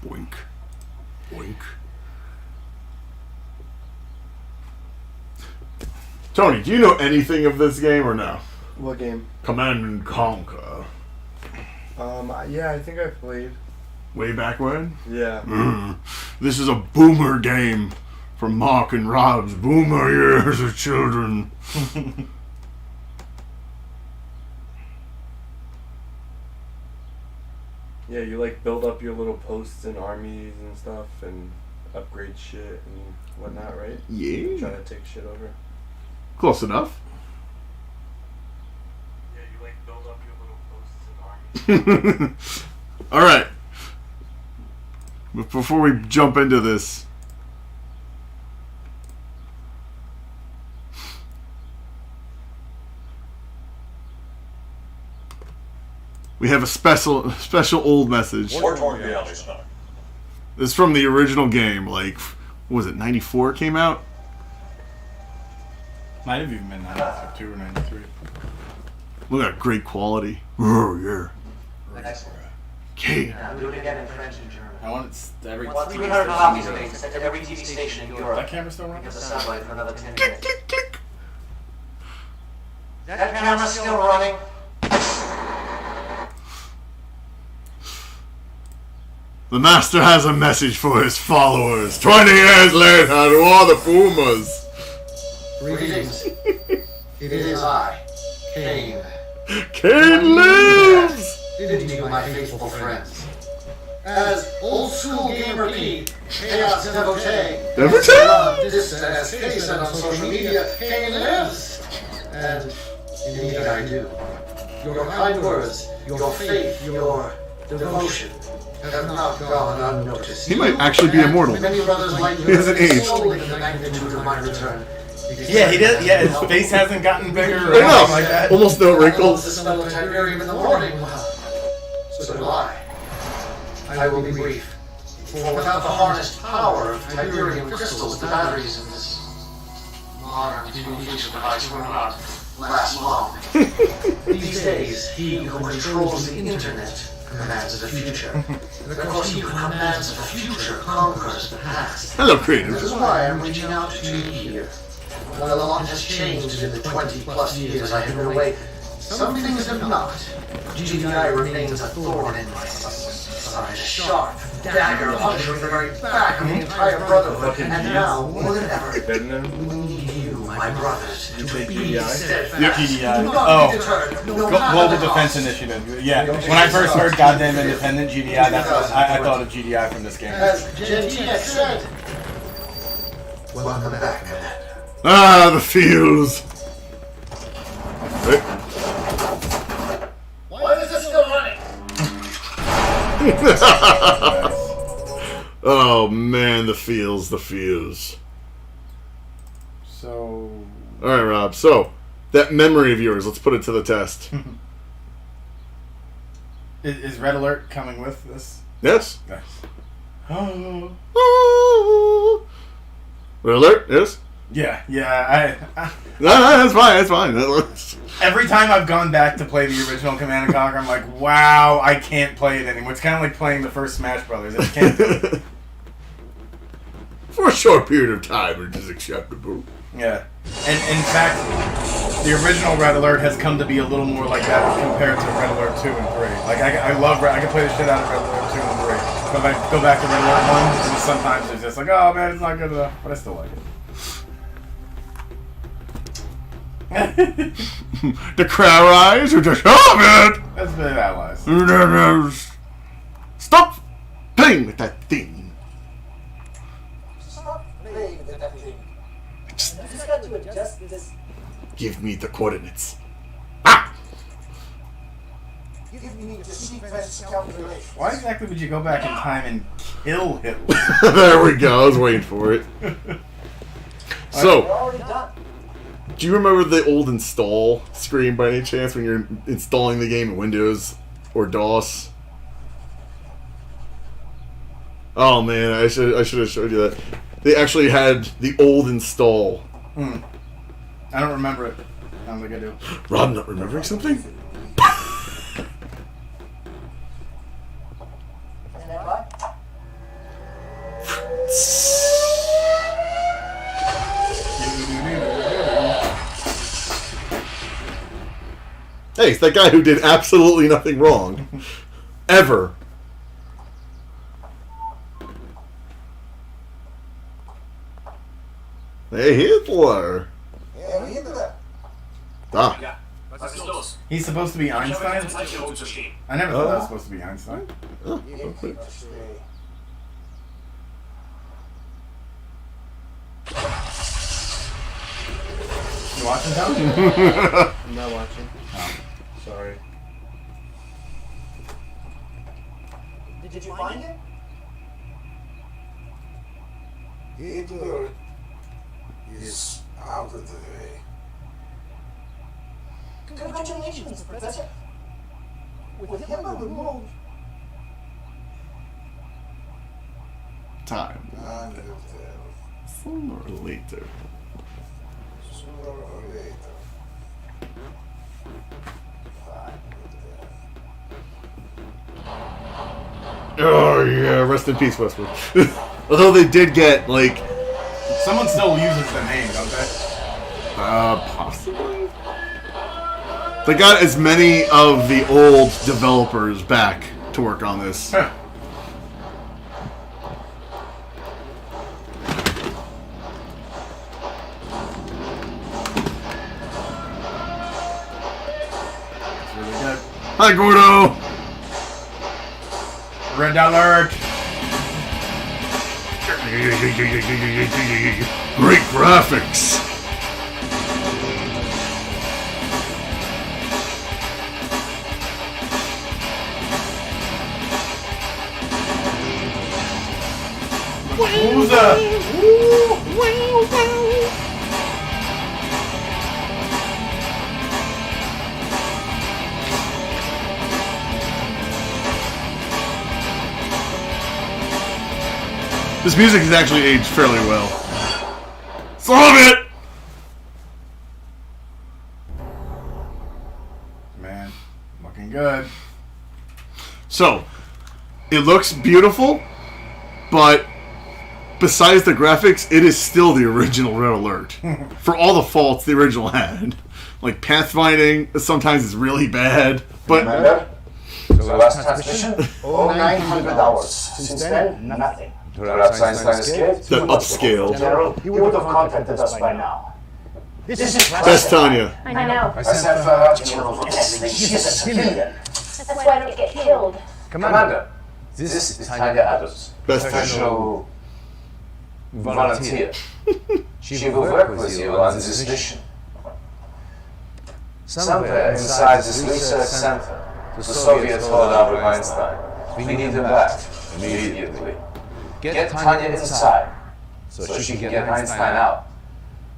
Boink. Boink. Tony, do you know anything of this game or no? What game? Command and Conquer. Yeah, I think I played. Way back when? Yeah. This is a boomer game from Mark and Rob's boomer years of children. Yeah, you like build up your little posts and armies and stuff and upgrade shit and whatnot, right? Yeah. Try to take shit over. Close enough. Yeah, you like build up your little posts and armies. Alright. But before we jump into this, we have a special old message. This is from the original game, like, what was it, 94 came out? Might have even been 92 or 93. Look at that great quality. Oh, yeah. Okay. Now do it again in French and German. I want it every Want TV 300 station. copies of it sent to every TV station in Europe. That camera still running? Gives us sunlight for another 10 Click, minutes. click, click. Is that camera still running? The master has a message for his followers. 20 years later, to all the boomers. Greetings. It is I, KANE. KANE lives! Good to you, my faithful friends. As old school gamer P, chaos devotee, Devotee? as Kay said on social media, KANE lives. And indeed I do. Your kind words, your faith, your devotion have not gone unnoticed. He might actually be immortal. Many brothers like you He hasn't aged. slowly the magnitude of my return. Yeah, he did. Yeah, his face hasn't gotten bigger or I anything know. like that. Almost no I love the wrinkles. smell of Tiberium in the morning. So do I. I will be brief. For without the harnessed power of Tiberium crystals, the batteries in this modern communication device will not last long. These days, he who controls the internet commands the future. And of course, he who commands the future conquers the past. Hello, This creative. is why I'm reaching out to you here. While a lot has changed in the 20-plus years I have been away, some things have not. GDI remains a thorn in my side, a sharp dagger puncturing the very back of the entire Brotherhood, and now, more than ever, we need you, my brothers, to be steadfast. Yep, GDI. Do not be Oh. deterred, no matter Global the Defense cost. Initiative. Yeah, when I first heard goddamn independent GDI, that's what I thought of GDI from this game. As Gentile said, welcome back, Cadet. Ah, the feels. Hey. Why is this still running? Oh man, the feels, the feels. So, Alright, Rob, so that memory of yours, let's put it to the test. is Red Alert coming with this? Yes? Nice. Oh. Red alert, yes? Yeah. No, that's fine, that's fine. Every time I've gone back to play the original Command and Conquer, I'm like, wow, I can't play it anymore. It's kind of like playing the first Smash Brothers. I can't do it. For a short period of time, it is acceptable. Yeah. And in fact, the original Red Alert has come to be a little more like that compared to Red Alert 2 and 3. Like, I love I can play the shit out of Red Alert 2 and 3. But if I go back to Red Alert 1, and sometimes it's just like, oh man, it's not good enough. But I still like it. The crow eyes are just, oh man! That's been allies. Stop playing with that thing. Stop playing with that thing. I just got to adjust this. Give me the coordinates. Ah! Give me the sequence calculation. Why exactly would you go back in time and kill Hitler? There we go, I was waiting for it. We're So, already done. do you remember the old install screen by any chance when you're installing the game in Windows or DOS? Oh man, I should have showed you that. They actually had the old install. I don't remember it. I don't think I do. Rob, not remembering something? Hey, it's that guy who did absolutely nothing wrong. Ever. Hey, Hitler. Ah. He's supposed to be Einstein? I never thought that was supposed to be Einstein. Oh. You watching, Tom? I'm not watching. Oh. Sorry. Did you find it? Hitler is out of the way. Congratulations, Professor. With him removed. Time. Time will tell. Sooner or later. Sooner or later. Time will tell. Oh, yeah. Rest in peace, Westwood. Although they did get, like... Someone still uses the name, don't they? Possibly? They got as many of the old developers back to work on this. Huh. That's really good. Hi, Gordo! Red alert! Great graphics! Who's This music has actually aged fairly well. Solve it! Man, looking good. So, it looks beautiful, but besides the graphics, it is still the original Red Alert. For all the faults the original had. Like, pathfinding, sometimes it's really bad, but... Remember? The last transmission? 900 hours. Since then, nothing. Perhaps Einstein escaped? The upscale. General, he would have contacted us by now. This is Best Tanya. I know. I sent for General for testing. She's a civilian. That's why I don't get killed. Commander, this is Tanya Adams. Best Tanya. Professional volunteer. She will work with you on this mission. Somewhere inside this research center, the Soviets hold Albert Einstein. We need him back immediately. Get Tanya inside so she can get Einstein out.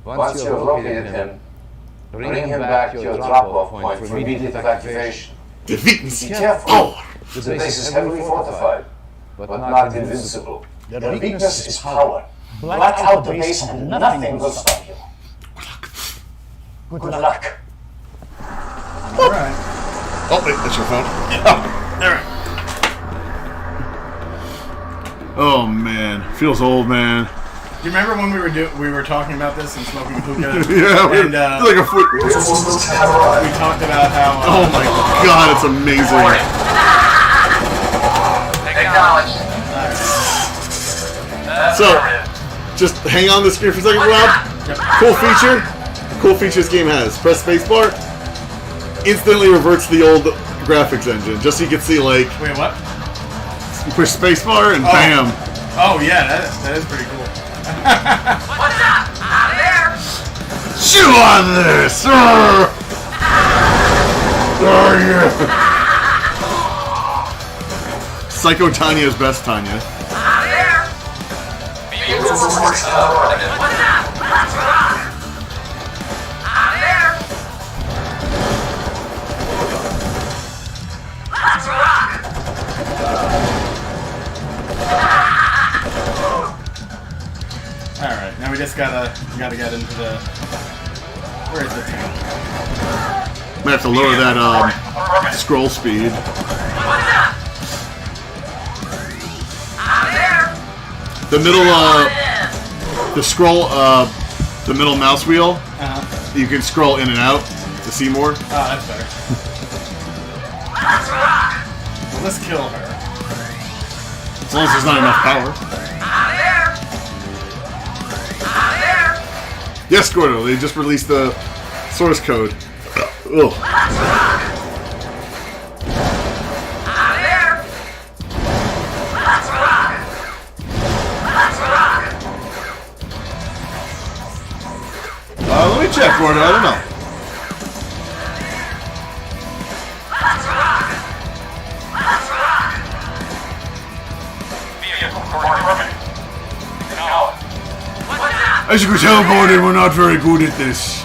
Once you have located him, bring him back to your drop-off point for immediate evacuation. Defeat Be me. careful. Oh! The base is heavily fortified, but not invincible. Their weakness is power. Black out the base and nothing will stop you. Good luck. Alright. Oh, wait, that's your phone. Oh, alright. Oh, man. Feels old, man. Do you remember when we were talking about this and smoking hookah? Yeah, and it's like a foot. we talked about how Oh my god, it's amazing. Acknowledged. So, just hang on the screen for a second, Rob. Cool feature. Cool feature this game has. Press spacebar. Instantly reverts to the old graphics engine. Just so you can see, like, Wait, what? you push spacebar and bam. Oh yeah, that is pretty cool. What's up? I'm there. Chew on this! Oh, yeah. Psycho Tanya's best Tanya. I'm there. What's up? Let's rock. I'm there. Let's rock. Alright, now we just gotta get into the... Where is the tank? Might have to lower that scroll speed. What's up? I'm there. The middle, the scroll, the middle mouse wheel, you can scroll in and out to see more. Oh, that's better. Let's kill her. As long as there's not enough power. Yes, Gordo, they just released the source code. Ugh. Let me check, Gordo, I don't know. As you can tell, Gordon, we're not very good at this.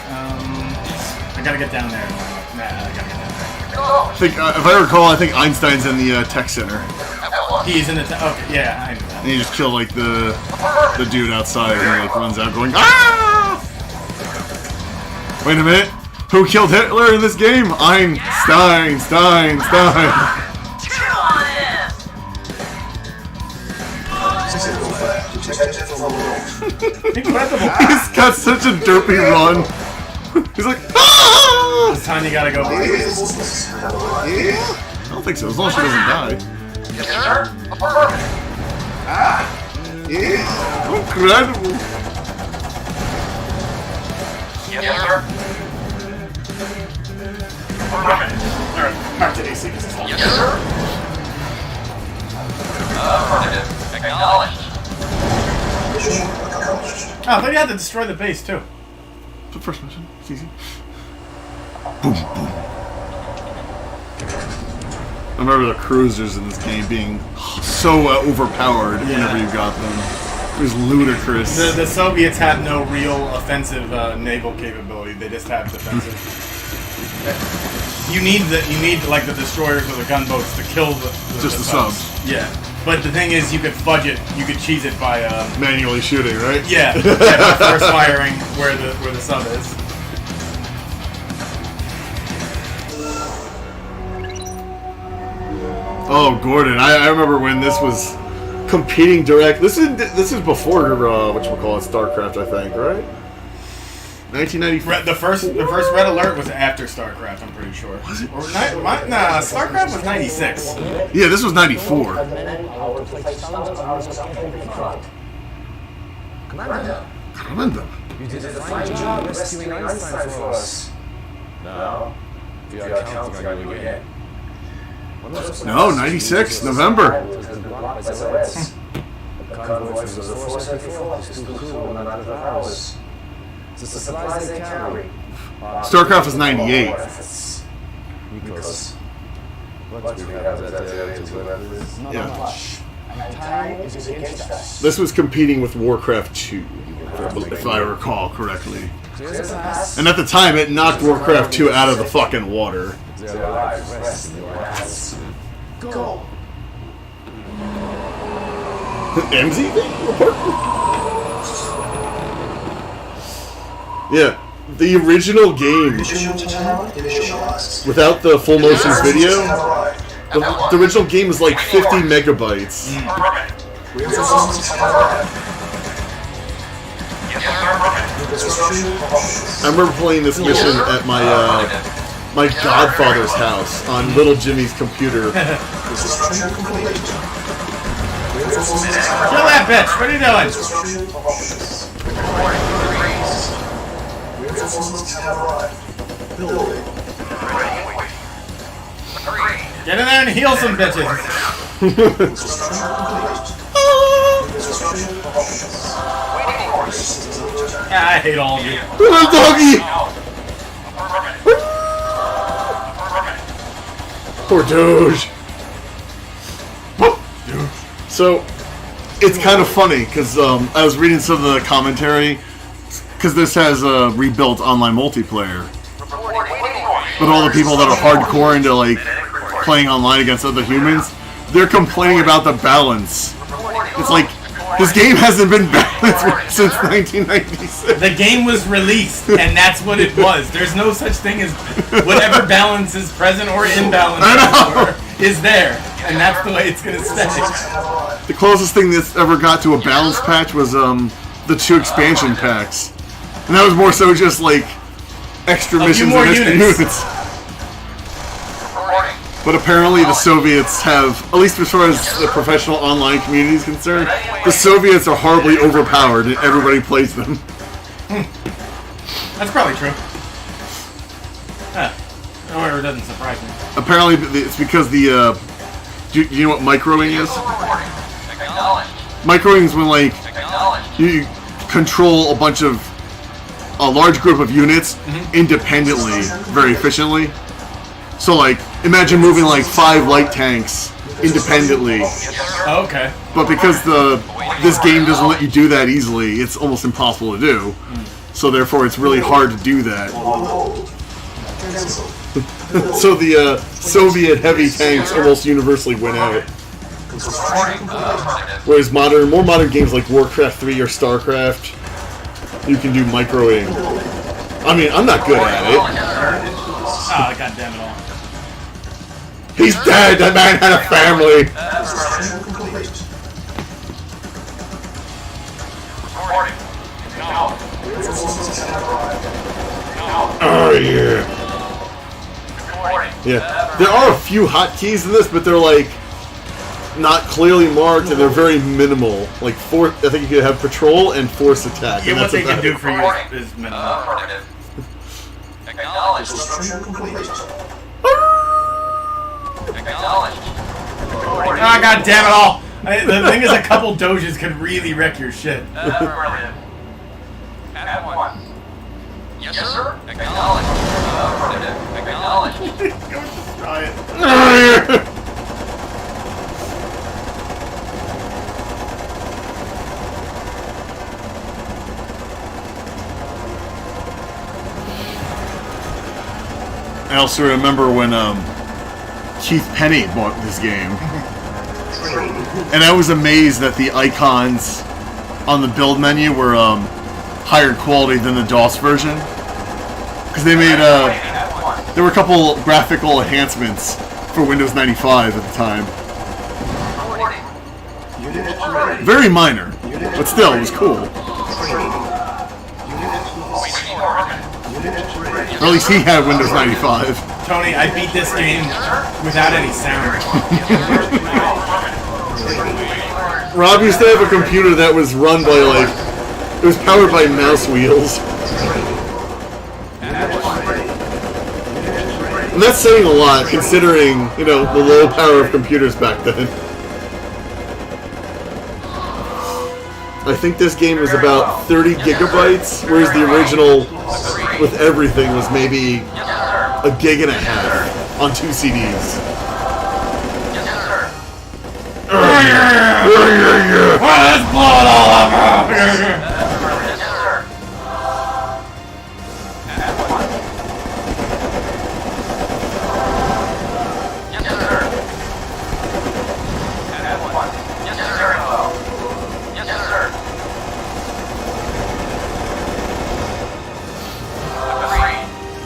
I gotta get down there. Nah, I gotta get down there. I think, if I recall, I think Einstein's in the tech center. He's in the okay, yeah, I knew that. And you just kill like the dude outside and he like runs out going, ah! Wait a minute. Who killed Hitler in this game? Einstein. Incredible. He's got such a derpy run. He's like, ah! This time you gotta go. I don't think so, as long as she doesn't die. Incredible. Alright, back to AC. Oh, I thought you had to destroy the base too. The first mission, it's easy. Boom, boom. I remember the cruisers in this game being so overpowered whenever you got them. It was ludicrous. The Soviets have no real offensive naval capability. They just have defensive. You need like the destroyers or the gunboats to kill the subs. Yeah, but the thing is, you could fudge it. You could cheese it by manually shooting, right? yeah, by first firing where the sub is. Oh, Gordon! I remember when this was competing direct. This is before whatchamacallit, StarCraft, I think, right? 1994. The first Red Alert was after StarCraft, I'm pretty sure. Was it? Or nah, StarCraft was 96. Yeah, this was 94. Commander. You did a fine job rescuing Einstein for us. Now, we are counting on you again. No, 96, November. Convoys of the Force before is too cruel and out of ours. The supplies they carry. StarCraft was 98. Because what we have that area to weather is not Yeah. much. And time is against us. This was competing with Warcraft 2, if I recall correctly. And at the time, it knocked Warcraft 2 out of the fucking water. Their lives rest in your hands. Go! MZ thing? Yeah, the original game, without the full motion video, the original game is like 50 megabytes. I remember playing this mission at my godfather's house on little Jimmy's computer. Kill that bitch! What are you doing? Get in there and heal some bitches! I hate all of you. Little doggy! Poor Doge. So, it's kind of funny, because I was reading some of the commentary, because this has a rebuilt online multiplayer. But all the people that are hardcore into, like, playing online against other humans, they're complaining about the balance. It's like, this game hasn't been balanced since 1996. The game was released, and that's what it was. There's no such thing as whatever balance is present or imbalance is there, and that's the way it's gonna stay. The closest thing that's ever got to a balance patch was the 2 expansion packs, and that was more so just like extra missions and extra units. But apparently the Soviets have, at least as far as the professional online community is concerned, the Soviets are horribly overpowered and everybody plays them. That's probably true. Huh. However, it doesn't surprise me. Apparently it's because the, do you know what microing is? Microing is when, like, you control a large group of units independently, very efficiently. So, like, imagine moving, like, 5 light tanks independently. Oh, okay. But because this game doesn't let you do that easily, it's almost impossible to do. So therefore, it's really hard to do that. So the Soviet heavy tanks almost universally win out. Whereas more modern games like Warcraft 3 or StarCraft, you can do microing. I mean, I'm not good at it. Oh, god damn it all. He's dead! That man had a family! Oh, yeah. Yeah. There are a few hotkeys in this, but they're, like, not clearly marked, and they're very minimal. Like, I think you could have patrol and force attack. Yeah, and what that's they can about do it. for you is minimal. Ah, god damn it all! The thing is, a couple doges could really wreck your shit. Yes, sir. Acknowledged. Acknowledged. Go destroy it. I also remember when Keith Penny bought this game. And I was amazed that the icons on the build menu were higher quality than the DOS version. Because they made, there were a couple graphical enhancements for Windows 95 at the time. Very minor, but still, it was cool. Or at least he had Windows 95. Tony, I beat this game without any sound. Rob used to have a computer that was run by, like, it was powered by mouse wheels. And that's saying a lot, considering, you know, the low power of computers back then. I think this game was about 30 gigabytes, whereas the original, with everything, was maybe a gig and a half on 2 CDs. Let's blow it all up!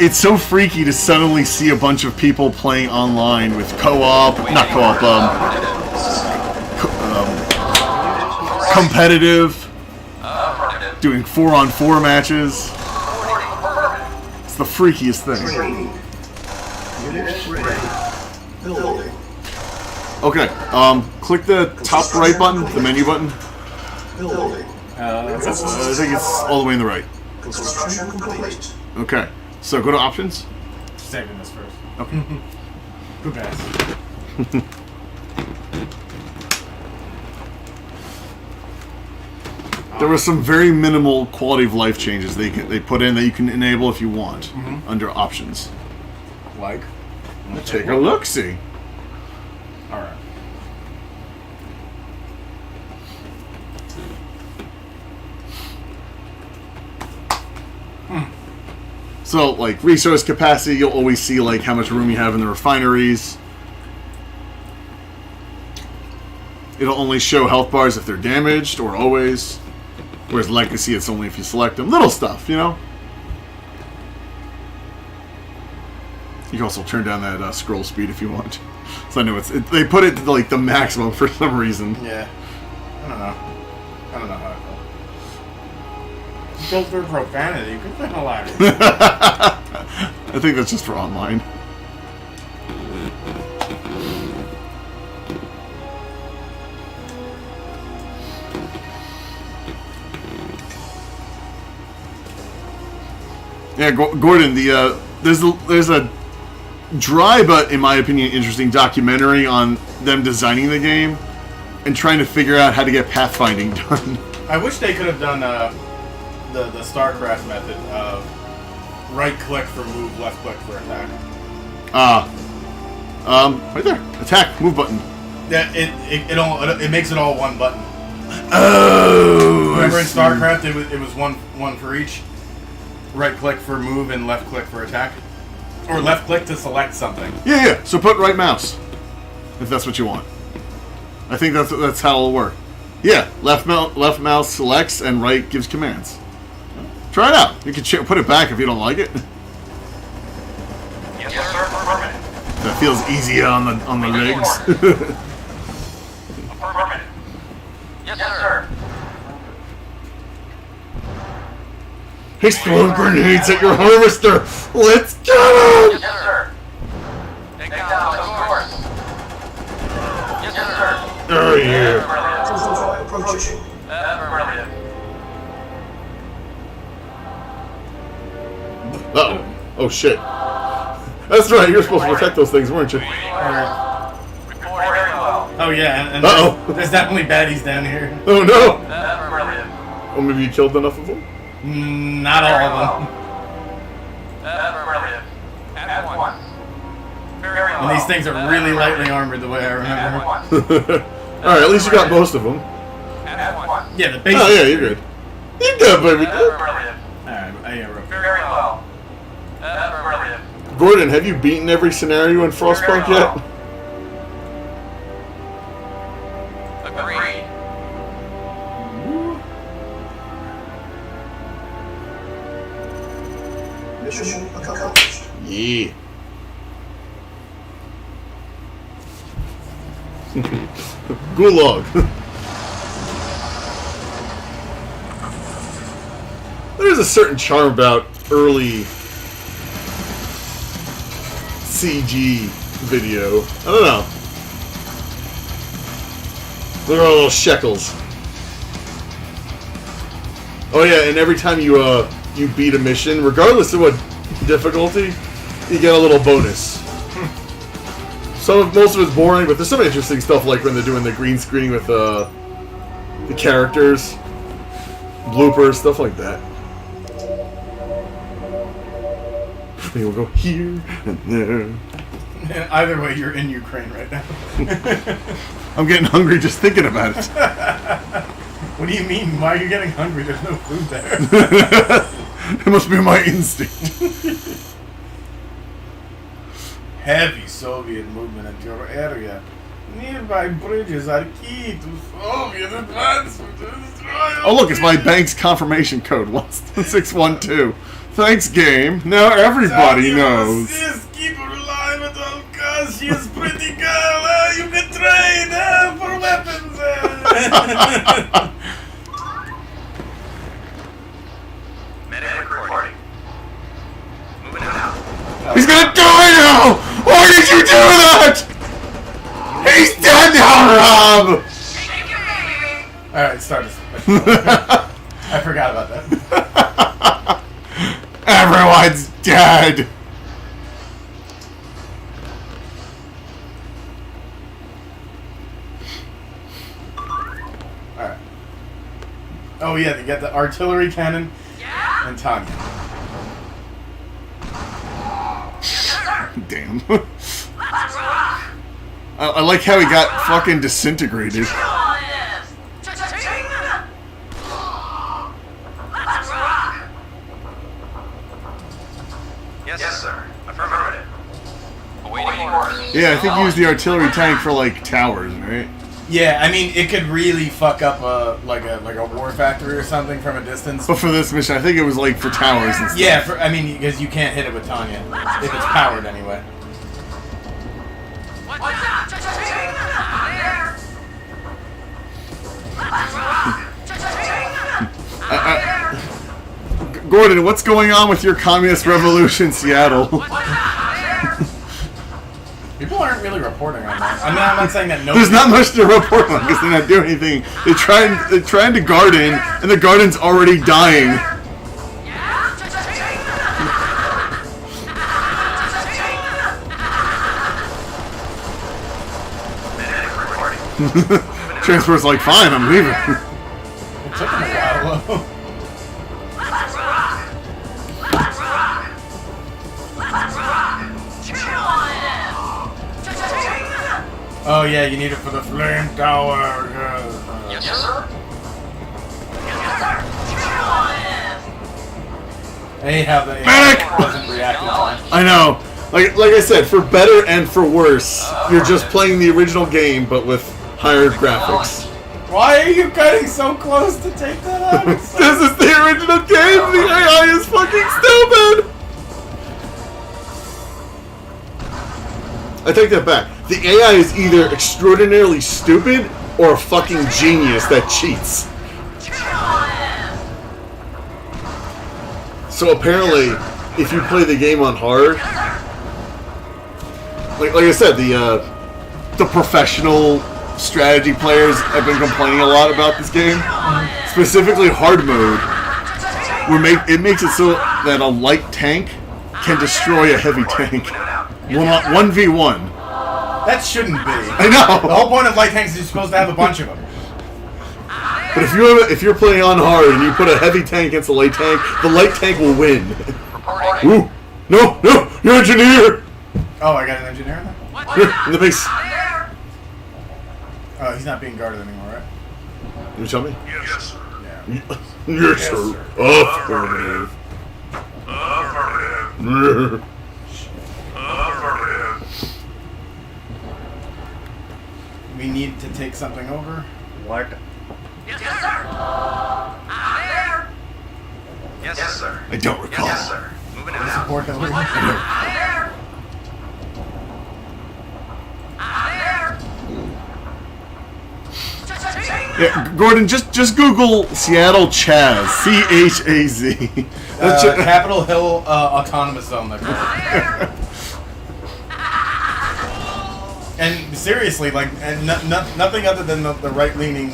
It's so freaky to suddenly see a bunch of people playing online with co-op, not co-op, competitive, doing 4-on-4 matches. It's the freakiest thing. Okay, click the top right button, the menu button. I think it's all the way in the right. Okay, so go to options. Saving this first. Okay. Who passed? There were some very minimal quality of life changes they put in that you can enable if you want under options. Like? Take a look-see. Alright. So, like, resource capacity, you'll always see, like, how much room you have in the refineries. It'll only show health bars if they're damaged, or always. Whereas Legacy, it's only if you select them. Little stuff, you know? You can also turn down that scroll speed if you want. So I know they put it to, like, the maximum for some reason. Yeah. I don't know how I felt. Go through profanity. Good thing alive. I think that's just for online. Yeah, Gordon. There's a dry but, in my opinion, interesting documentary on them designing the game and trying to figure out how to get pathfinding done. I wish they could have done the StarCraft method of right click for move, left click for attack. Right there. Attack, move button. Yeah, it makes it all one button. Oh! Remember in StarCraft it was one for each? Right click for move and left click for attack? Or left click to select something. Yeah. So put right mouse, if that's what you want. I think that's how it'll work. Yeah, left mouse selects and right gives commands. Try it out. You can put it back if you don't like it. Yes, sir. Affirmative. That feels easier on the legs. Affirmative. Yes, sir. Explode grenades at your harvester. Let's get him! Yes, sir. Take down the course. Yes, sir. Oh yeah. Affirmative. Approaching. Affirmative. Uh-oh. Oh shit. That's right, you're supposed to protect those things, weren't you? Report very well. Oh yeah, and Uh-oh. there's definitely baddies down here. Oh no! Affirmative. Oh, maybe you killed enough of them? Not all of them. Affirmative. At once. Very well. And these things are really lightly armored the way I At remember. once. Alright, at least you got most of them. At once. Yeah, the basic. Oh yeah, you're good. You're good, baby. Affirmative. Alright, yeah, real quick. Very well. Affirmative. Gordon, have you beaten every scenario in Frostpunk yet? Agreed. Mission accomplished. Yeah. Gulag. There's a certain charm about early CG video. I don't know. Look at all those shekels. Oh yeah, and every time you beat a mission, regardless of what difficulty, you get a little bonus. Most of it's boring, but there's some interesting stuff, like when they're doing the green screen with the characters, bloopers, stuff like that. They will go here and there. Either way, you're in Ukraine right now. I'm getting hungry just thinking about it. What do you mean? Why are you getting hungry? There's no food there. It must be my instinct. Heavy Soviet movement into your area. Nearby bridges are key to Soviet advancement to destroy. Oh look, it's my bank's confirmation code, 11612. Thanks, game. Now everybody knows. Keep her alive at all costs. She is pretty girl. You can train for weapons. Medic reporting. Moving out. He's gonna die now! Why did you do that? He's dead now, Rob! Alright, start us. I forgot about that. Everyone's dead! Alright. Oh yeah, they got the artillery cannon and Tanya. Damn. I like how he got fucking disintegrated. Yes, sir. Affirmative. Awaiting orders. Yeah, I think he used the artillery tank for like towers, right? Yeah, I mean it could really fuck up a war factory or something from a distance. But for this mission, I think it was like for towers and stuff. Yeah, I mean because you can't hit it with Tanya if it's powered anyway. Gordon, what's going on with your communist revolution, Seattle? People aren't really reporting on that. I mean, I'm not saying that no. There's not much to report on because they're not doing anything. They're trying to garden, and the garden's already dying. Transport's like, fine, I'm leaving. It took him a while, though. Oh yeah, you need it for the flame tower. Yes, sir. I hate how the Medic! doesn't react in time. I know. Like I said, for better and for worse, you're just playing the original game, but with higher graphics. Why are you cutting so close to take that out? This is the original game. The AI is fucking stupid. I take that back. The AI is either extraordinarily stupid or a fucking genius that cheats. So apparently, if you play the game on hard, like I said, the professional strategy players have been complaining a lot about this game, specifically hard mode, where it makes it so that a light tank can destroy a heavy tank. 1v1. That shouldn't be. I know. The whole point of light tanks is you're supposed to have a bunch of them. But if you're playing on hard and you put a heavy tank against a light tank, the light tank will win. Ooh. No, you're an engineer. Oh, I got an engineer in there? Here, in the base. Oh, he's not being guarded anymore, right? You tell me? Yes, sir. Yeah. Yes, sir. Affirmative. Affirmative. Affirmative. We need to take something over. What? Yes, sir. There. Yes, sir. I don't recall. Yes, sir. Moving it out. Support that. There. Yeah, Gordon, just Google Seattle Chaz. CHAZ. Capitol Hill Autonomous Zone. That and seriously, like, and nothing other than the right-leaning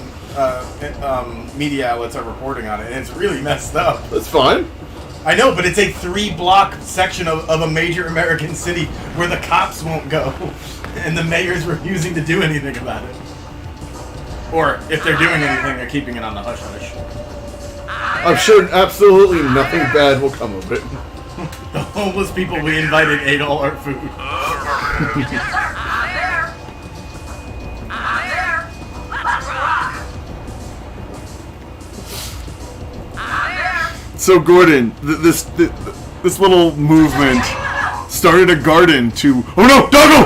media outlets are reporting on it, and it's really messed up. That's fine. I know, but it's a 3-block section of a major American city where the cops won't go, and the mayor's refusing to do anything about it. Or if they're doing anything, they're keeping it on the hush-hush. I'm sure absolutely nothing bad will come of it. The homeless people we invited ate all our food. So Gordon, this little movement started a garden to... Oh no, Doggo!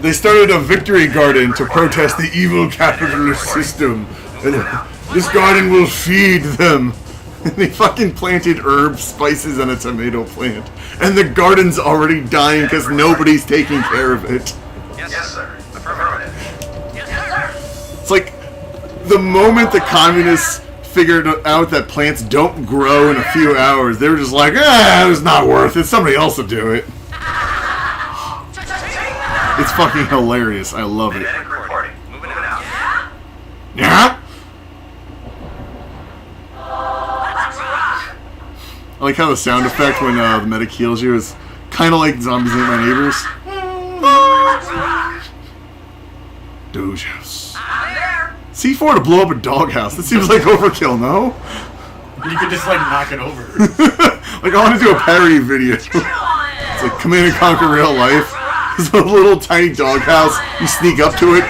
They started a victory garden to protest the evil capitalist system. And this garden will feed them. And they fucking planted herbs, spices, and a tomato plant. And the garden's already dying because nobody's taking care of it. Yes, sir. Affirmative. Yes, sir. It's like the moment the communists figured out that plants don't grow in a few hours, they were just like, it's not worth it. Somebody else will do it. It's fucking hilarious. I love it. Reporting. Moving it out. Yeah? I like how the sound effect when the medic heals you is kind of like Zombies Ain't My Neighbors. Dogehouse. C4 to blow up a doghouse. That seems like overkill, no? You could just, like, knock it over. Like, I want to do a parody video. It's like Command & Conquer Real Life. There's a little tiny doghouse. You sneak up to it,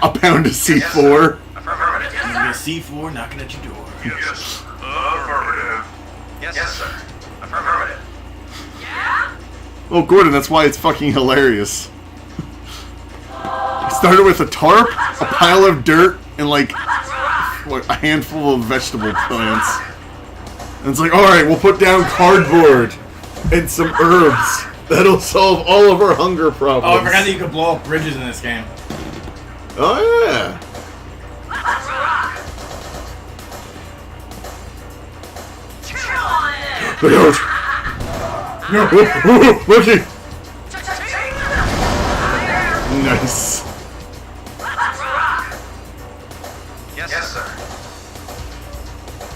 a pound of C4. Affirmative. You get C4 knocking at your door. Yes. Affirmative. Yes, sir. Affirmative. Oh, Gordon, that's why it's fucking hilarious. It started with a tarp, a pile of dirt, and like a handful of vegetable plants. And it's like, alright, we'll put down cardboard and some herbs. That'll solve all of our hunger problems. Oh, I forgot that you could blow up bridges in this game. Oh, yeah. Look out! No! Look! Nice. Yes, sir.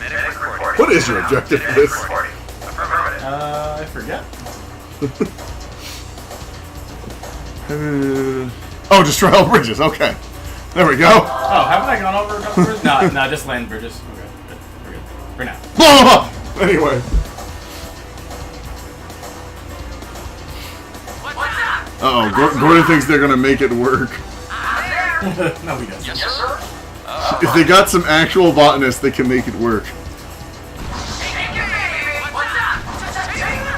Medic reporting. What is your objective for this? Reporting. Affirmative. I forget. Oh, destroy all bridges. Okay. There we go. Oh, haven't I gone over a couple bridges? No, just land bridges. Okay, good. We're good. For now. Anyway. Uh-oh, Gordon thinks they're gonna make it work. No, he doesn't. Yes, sir. If they got some actual botanists, they can make it work.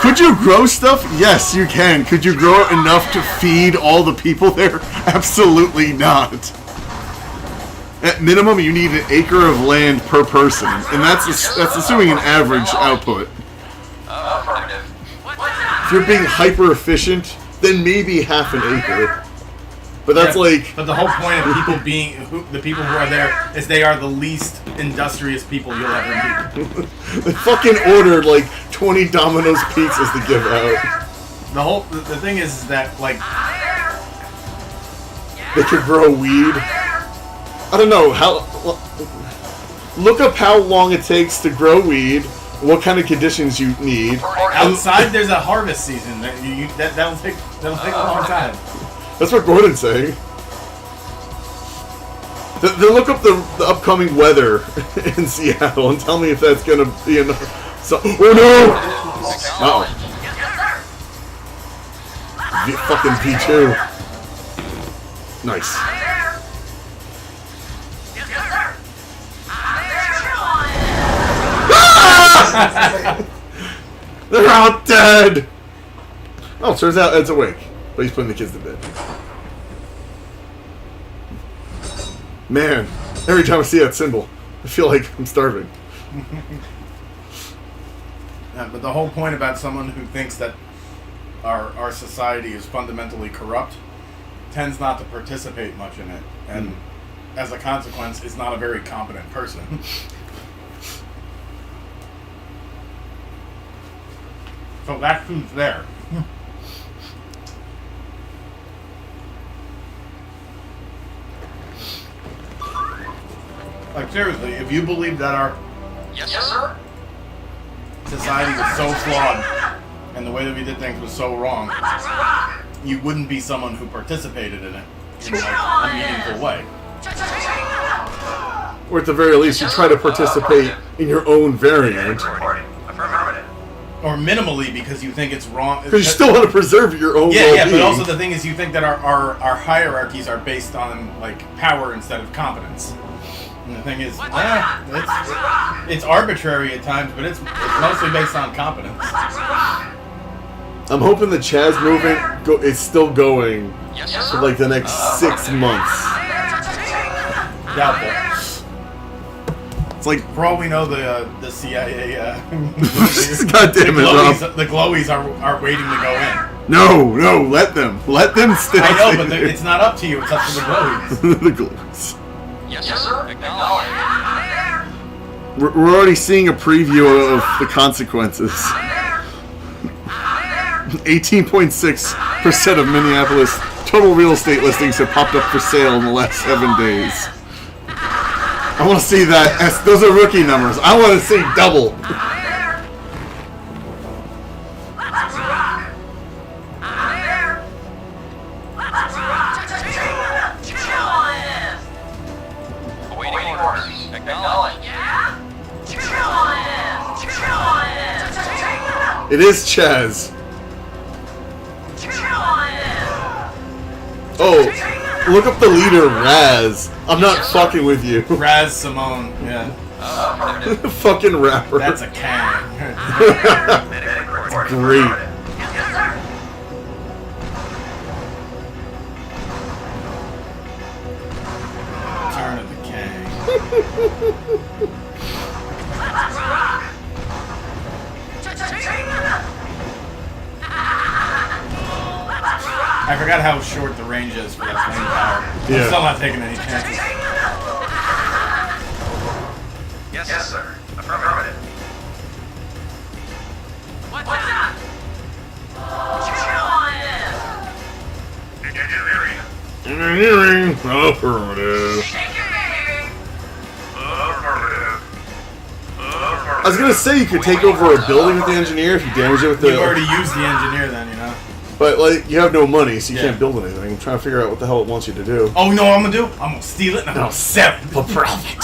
Could you grow stuff? Yes, you can. Could you grow enough to feed all the people there? Absolutely not. At minimum, you need an acre of land per person, and that's assuming an average output. If you're being hyper efficient, then maybe half an acre. But that's like. But the whole point of people being the people who are there is they are the least industrious people you'll ever meet. They fucking ordered like 20 Domino's pizzas to give out. The thing is that like they could grow weed. I don't know how. Look up how long it takes to grow weed. What kind of conditions you need. Outside, there's a harvest season. That'll take a long time. That's what Gordon's saying. Then look up the upcoming weather in Seattle and tell me if that's gonna be enough. Oh no! Uh-oh. Fucking V2. Nice. They're all dead! Oh, turns out Ed's awake. But he's putting the kids to bed. Man, every time I see that symbol, I feel like I'm starving. But the whole point about someone who thinks that our society is fundamentally corrupt tends not to participate much in it. And as a consequence, is not a very competent person. So that's who's there. Like seriously, if you believe that our society was so flawed and the way that we did things was so wrong, you wouldn't be someone who participated in it in like a meaningful way. Or at the very least, you try to participate in your own variant. Or minimally because you think it's wrong. Because you still want to preserve your own well-being. Yeah, but also the thing is you think that our hierarchies are based on like power instead of competence. And the thing is, it's arbitrary at times, but it's mostly based on competence. I'm hoping the Chaz movement is still going for like the next 6 months. Doubtful. It's like, for all we know, the CIA, God damn it, Rob. The glowies are waiting to go in. No, let them still. I know, but it's not up to you. It's up to the glowies. The glowies. Yes, sir. Acknowledge. We're already seeing a preview of the consequences. 18.6% of Minneapolis total real estate listings have popped up for sale in the last 7 days. I want to see that. Those are rookie numbers. I want to see double. Awaiting orders. Acknowledge. It is Chaz. Oh, look up the leader, Raz. I'm not fucking with you. Raz Simone, yeah. Fucking rapper. That's a KANE. Great. Turn of the KANE. I forgot how short the range is for that flame power. Yeah. I'm still not taking any chances. Yes, sir. Affirmative. What's that? Engineering. Affirmative. I was gonna say you could take over a building with the engineer if you damage it with the. You've already used the engineer then, you know. But, like, you have no money, so you Yeah. can't build anything. I'm trying to figure out what the hell it wants you to do. Oh, you know what I'm gonna do? I'm gonna steal it and I'm gonna sell it. For profit.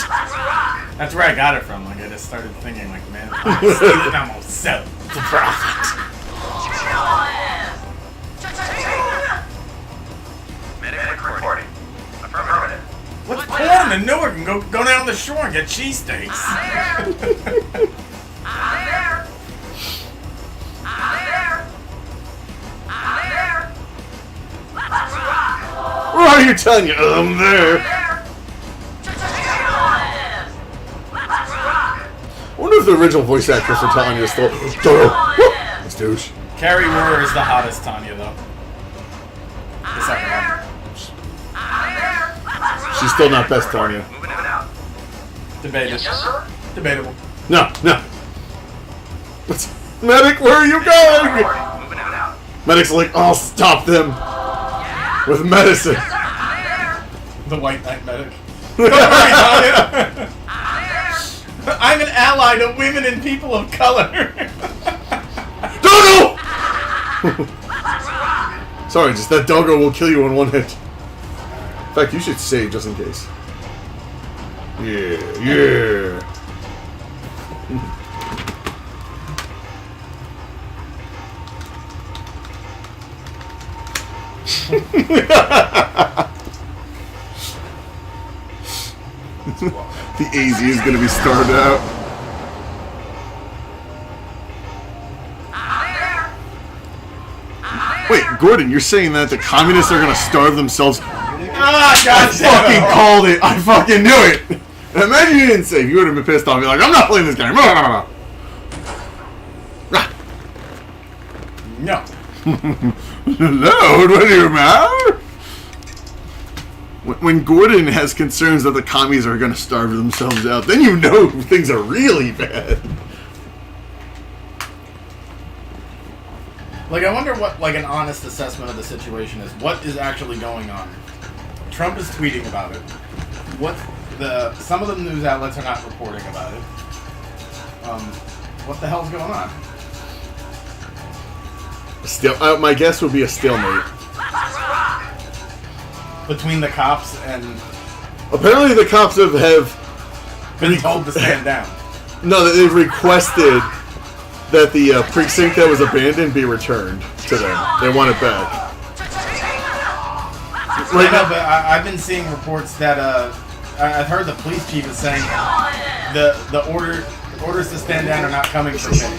That's where I got it from. Like, I just started thinking, like, man, I'm gonna steal it and I'm gonna sell it. For profit. Medic reporting. Affirmative. What's porn in Newark and go down the shore and get cheesesteaks? Where are you, Tanya? I'm there. I wonder if the original voice actress for Tanya is still... This douche. Carrie Moore is the hottest Tanya, though. The second one. She's still not best Tanya. Moving in and out. Debatable. Yes, sir. Debatable. No. What's... Medic, where are you going? Reporting. Moving in and out. Medic's like, I'll stop them. With medicine. The white knight medic. Don't worry, Tanya. I'm an ally to women and people of color. Doggo! Sorry, just that doggo will kill you in one hit. In fact, you should save just in case. Yeah. The AZ is gonna be starved out. Wait, Gordon, you're saying that the communists are gonna starve themselves? Ah, I God fucking called it! I fucking knew it! And imagine you didn't save. You would have been pissed off. You're like, I'm not playing this game. No. Hello, what do you matter? When Gordon has concerns that the commies are going to starve themselves out, then you know things are really bad. Like, I wonder what, like, an honest assessment of the situation is. What is actually going on? Trump is tweeting about it. Some of the news outlets are not reporting about it. What the hell's going on? My guess would be a stalemate. Between the cops and Apparently the cops have been told to stand down. No, they've requested that the precinct that was abandoned be returned to them. They want it back. Right now, but I've been seeing reports that I've heard the police chief is saying the orders to stand down are not coming from him.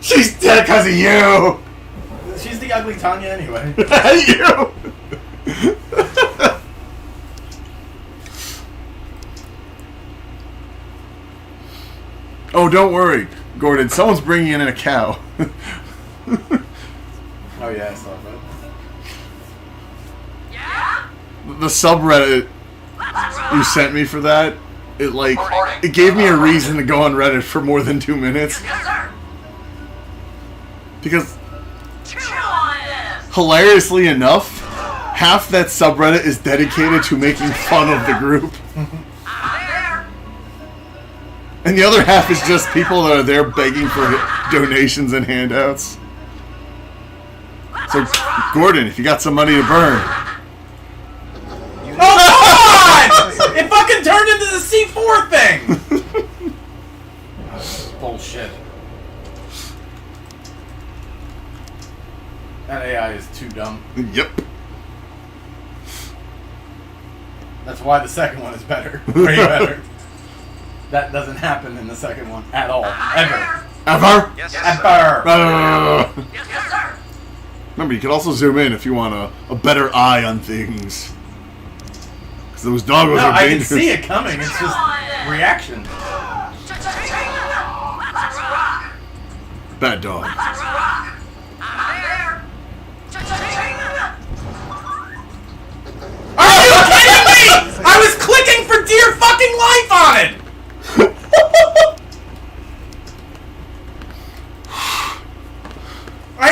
She's dead because of you! She's the ugly Tanya anyway. You! Oh, don't worry, Gordon. Someone's bringing in a cow. Oh yeah, I saw that. The subreddit you sent me for that, it gave me a reason to go on Reddit for more than 2 minutes. Because, hilariously enough, half that subreddit is dedicated to making fun of the group. And the other half is just people that are there begging for donations and handouts. So, Gordon, if you got some money to burn. Oh, come on! It fucking turned into the C4 thing! Bullshit. That AI is too dumb. Yep. That's why the second one is better. Way better. That doesn't happen in the second one at all. Ever. Ever? Yes, Ever. Yes, sir. Remember, you can also zoom in if you want a better eye on things. Because those doggos No, are I can dangerous. see it coming. It's just reaction. Bad dog. Are you kidding me? I was clicking for dear fucking life on it!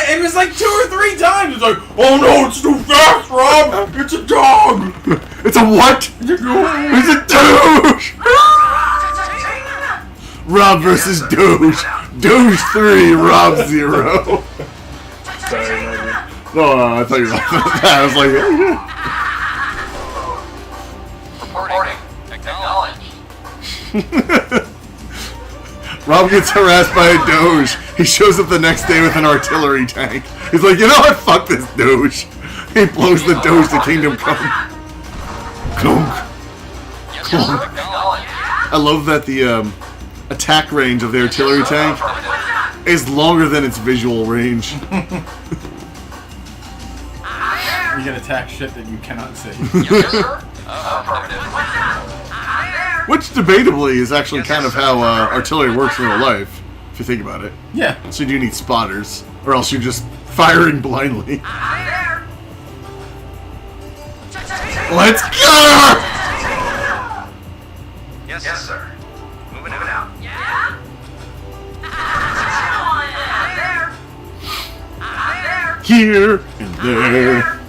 It was like 2 or 3 times. It's like, oh no, it's too fast, Rob. It's a dog. It's a what? It's a douche! Rob versus douche. Douche 3, Rob 0. No, I thought you were laughing at that. I was like, Reporting. Acknowledged. Rob gets harassed by a Doge. He shows up the next day with an artillery tank. He's like, you know what? Fuck this Doge. He blows the Doge to Kingdom Come. Clunk. Yes, sir. Acknowledged. I love that the attack range of the artillery tank is longer than its visual range. You can attack shit that you cannot see. Yes, sir. Affirmative. Which, debatably, is actually kind of how artillery works in real life, if you think about it. Yeah. So you do need spotters, or else you're just firing blindly. Let's go! Yes, sir. Moving out. Here and there.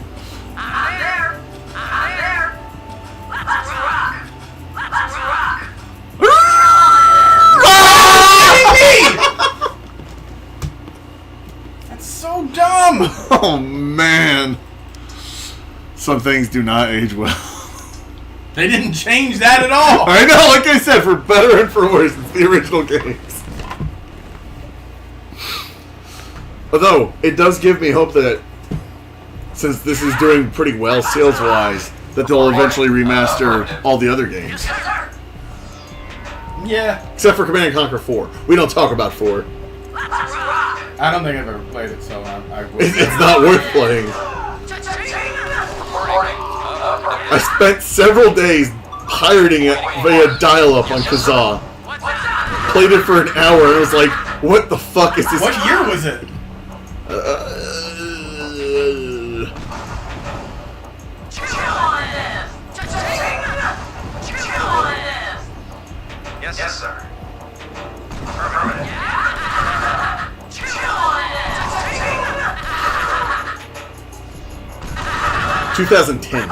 That's so dumb! Oh man. Some things do not age well. They didn't change that at all! I know, like I said, for better and for worse, it's the original games. Although, it does give me hope that, since this is doing pretty well sales-wise, that they'll eventually remaster all the other games. Yeah. Except for Command & Conquer 4. We don't talk about 4. I don't think I've ever played it, so I will. It's not worth playing. I spent several days pirating it via dial-up on Kazaa. Played it for an hour and was like, what the fuck is this? What year was it? Yes, sir. Affirmative. 2010.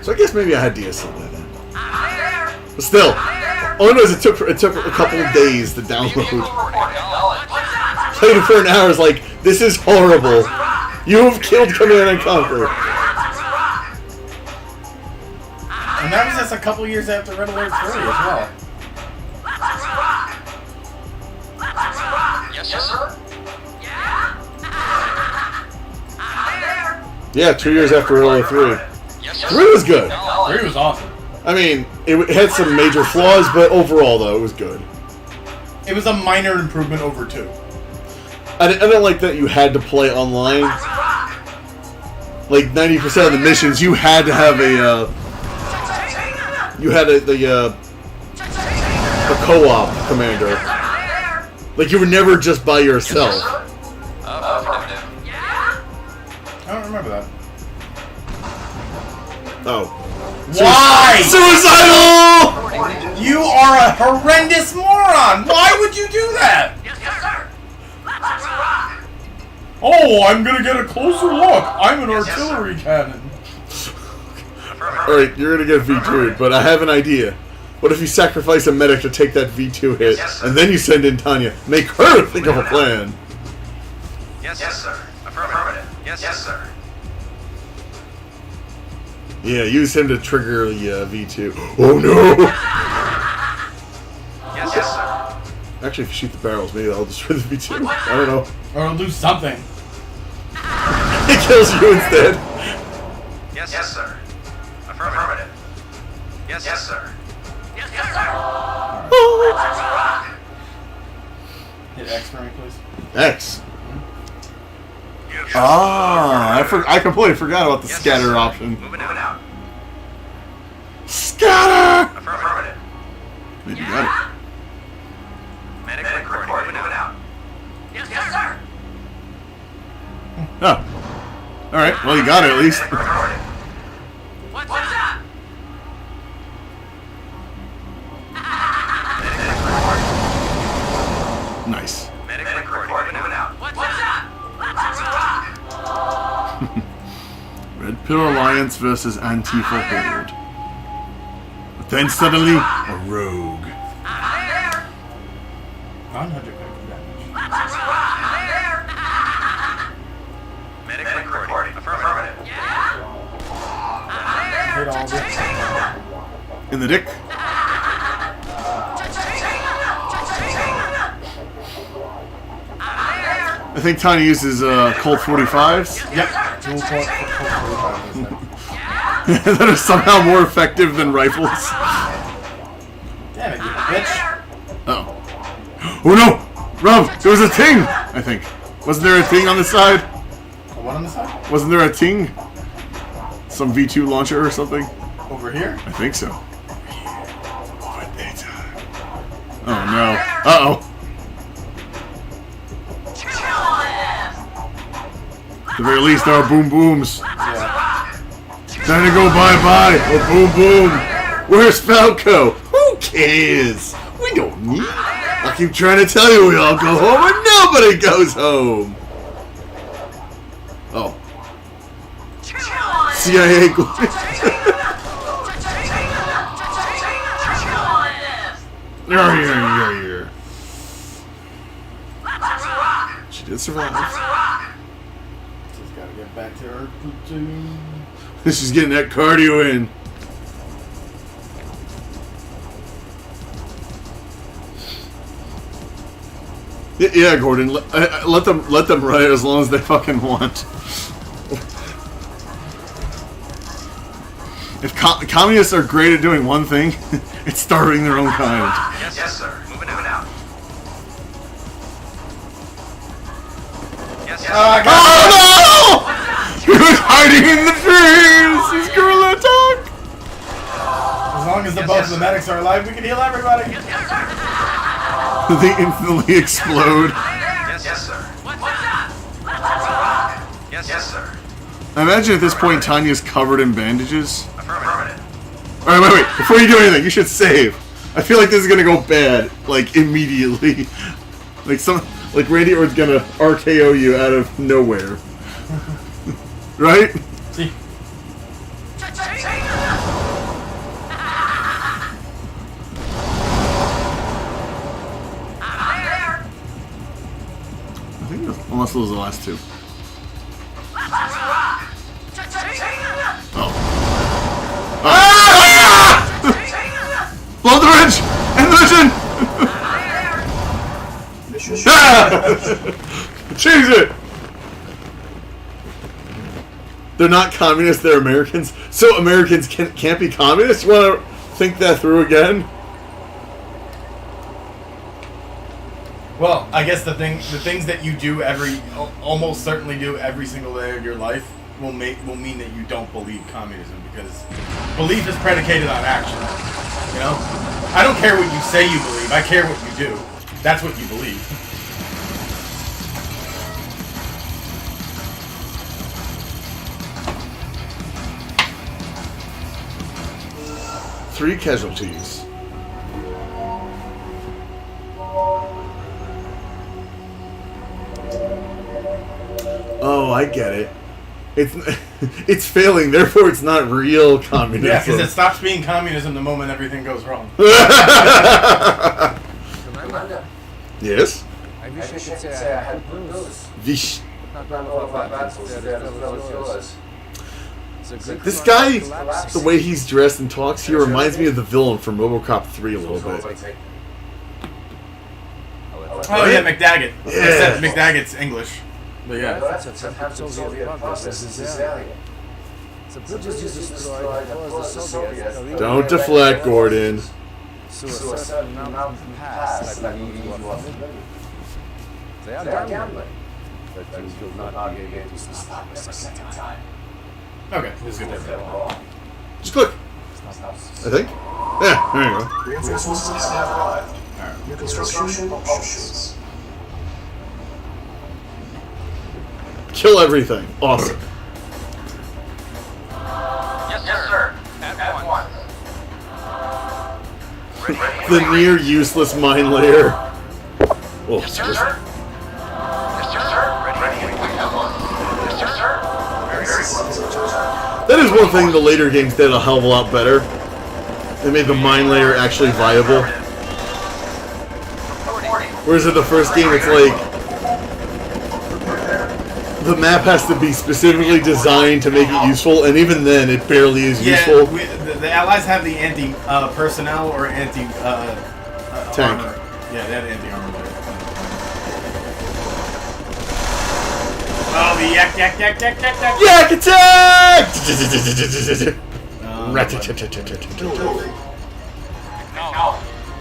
So I guess maybe I had DSL by then. But still, all I know is it took a couple of days to download. Played it for an hour. Is like, this is horrible. You have killed Command & Conquer. And that was just a couple years after Red Alert 3 as well. Yes, sir. Yeah, 2 years after Red Alert 3. Yes, sir. 3 was good. 3 was awesome. I mean, it had some major flaws, but overall, though, it was good. It was a minor improvement over 2. I didn't like that you had to play online. Like 90% of the missions, you had to have a co-op commander. Like you were never just by yourself. Affirmative. I don't remember that. Oh. Why? Suicidal! You are a horrendous moron! Why would you do that? Oh, I'm gonna get a closer look. I'm an artillery cannon. Alright, you're gonna get V2'd, but I have an idea. What if you sacrifice a medic to take that V2 hit, and then you send in Tanya? Make her think of a plan. Yes, sir. Affirmative. Yes, sir. Yeah, use him to trigger the V2. Oh no! Yes, sir. Actually, if you shoot the barrels, maybe I'll destroy the V2. I don't know. Or lose something. It kills you instead. Yes, sir. Affirmative. Yes, sir. Hit X for me, please. X. Ah, I completely forgot about the scatter option. Moving out. Scatter! Affirmative. Maybe you got it. Medic reporting. Moving out. Yes, sir. Oh. Alright, well you got it at least. Reporting. What's that? Nice. Medic reporting. Moving out. What's that? Red Pill Alliance versus Antifa Horde. But then suddenly, a rogue. 900 damage. Medic reporting. In the dick. I think Tiny uses Colt 45s. Yep. Dual Colt 45. That are somehow more effective than rifles. Damn it, you bitch. Oh. Oh no! Rob, there was a ting! I think. Wasn't there a ting on the side? What on the side? Wasn't there a ting? Some V2 launcher or something? Over here? I think so. Oh no. Uh-oh. At the very least, there are boom booms. Yeah. Time to go bye-bye or boom boom. Where's Falco? Who cares? We don't need. I keep trying to tell you we all go home and nobody goes home. Oh. CIA. Here. She did survive. Just gotta get back to her platoon. She's getting that cardio in. Yeah, Gordon. Let them ride as long as they fucking want. If communists are great at doing one thing, it's starving their own kind. Yes, sir. Moving out. Yes, Oh no! He was hiding in the trees! He's gorilla talk! As long as both of the medics are alive, we can heal everybody. They instantly explode. Yes, sir. What's up? Yes, sir. I imagine at this point Tanya's covered in bandages. Affirmative. Alright, wait. Before you do anything, you should save. I feel like this is gonna go bad, like, immediately. Like Randy Orton's gonna RKO you out of nowhere. Right? See? I think unless those are the last two. Oh. Ah! Blow the wrench! End the mission! Change it! They're not communists, they're Americans. So Americans can't be communists? You want to think that through again? Well, I guess the things that you do almost certainly do every single day of your life will mean that you don't believe communism, because belief is predicated on action. You know? I don't care what you say you believe, I care what you do. That's what you believe. Three casualties. Oh, I get it. It's failing, therefore it's not real communism. Yeah, because it stops being communism the moment everything goes wrong. Commander, Yes? I wish I could say I had good news. Vish. None of our battles there as well as yours. This guy, the way he's dressed and talks, he reminds me of the villain from RoboCop 3 a little bit. Oh yeah, McDaggett. Yeah. Except McDaggett's English. But yeah. That's a Soviet progress in this area. The bridges you destroyed have caused the Soviets. Don't deflect, Gordon. To a certain mountain pass that you are familiar. They are gambling. But you will not be able to stop us a second time. Okay, this is good. Just click. I think. Yeah, there you go. Reinforcements have arrived. New construction options. Kill everything. Awesome. Yes, sir. At once. The near useless mine layer. Oh, Yes, sir. Yes, sir. Ready. Yes, sir. that is one thing the later games did a hell of a lot better. They made the mine layer actually viable. Whereas in the first game, it's like the map has to be specifically designed to make it useful, and even then, it barely is useful. The Allies have the anti-personnel or anti tank. Armor. Yeah, they have anti-armor layer. Oh, the yak! Yak attack!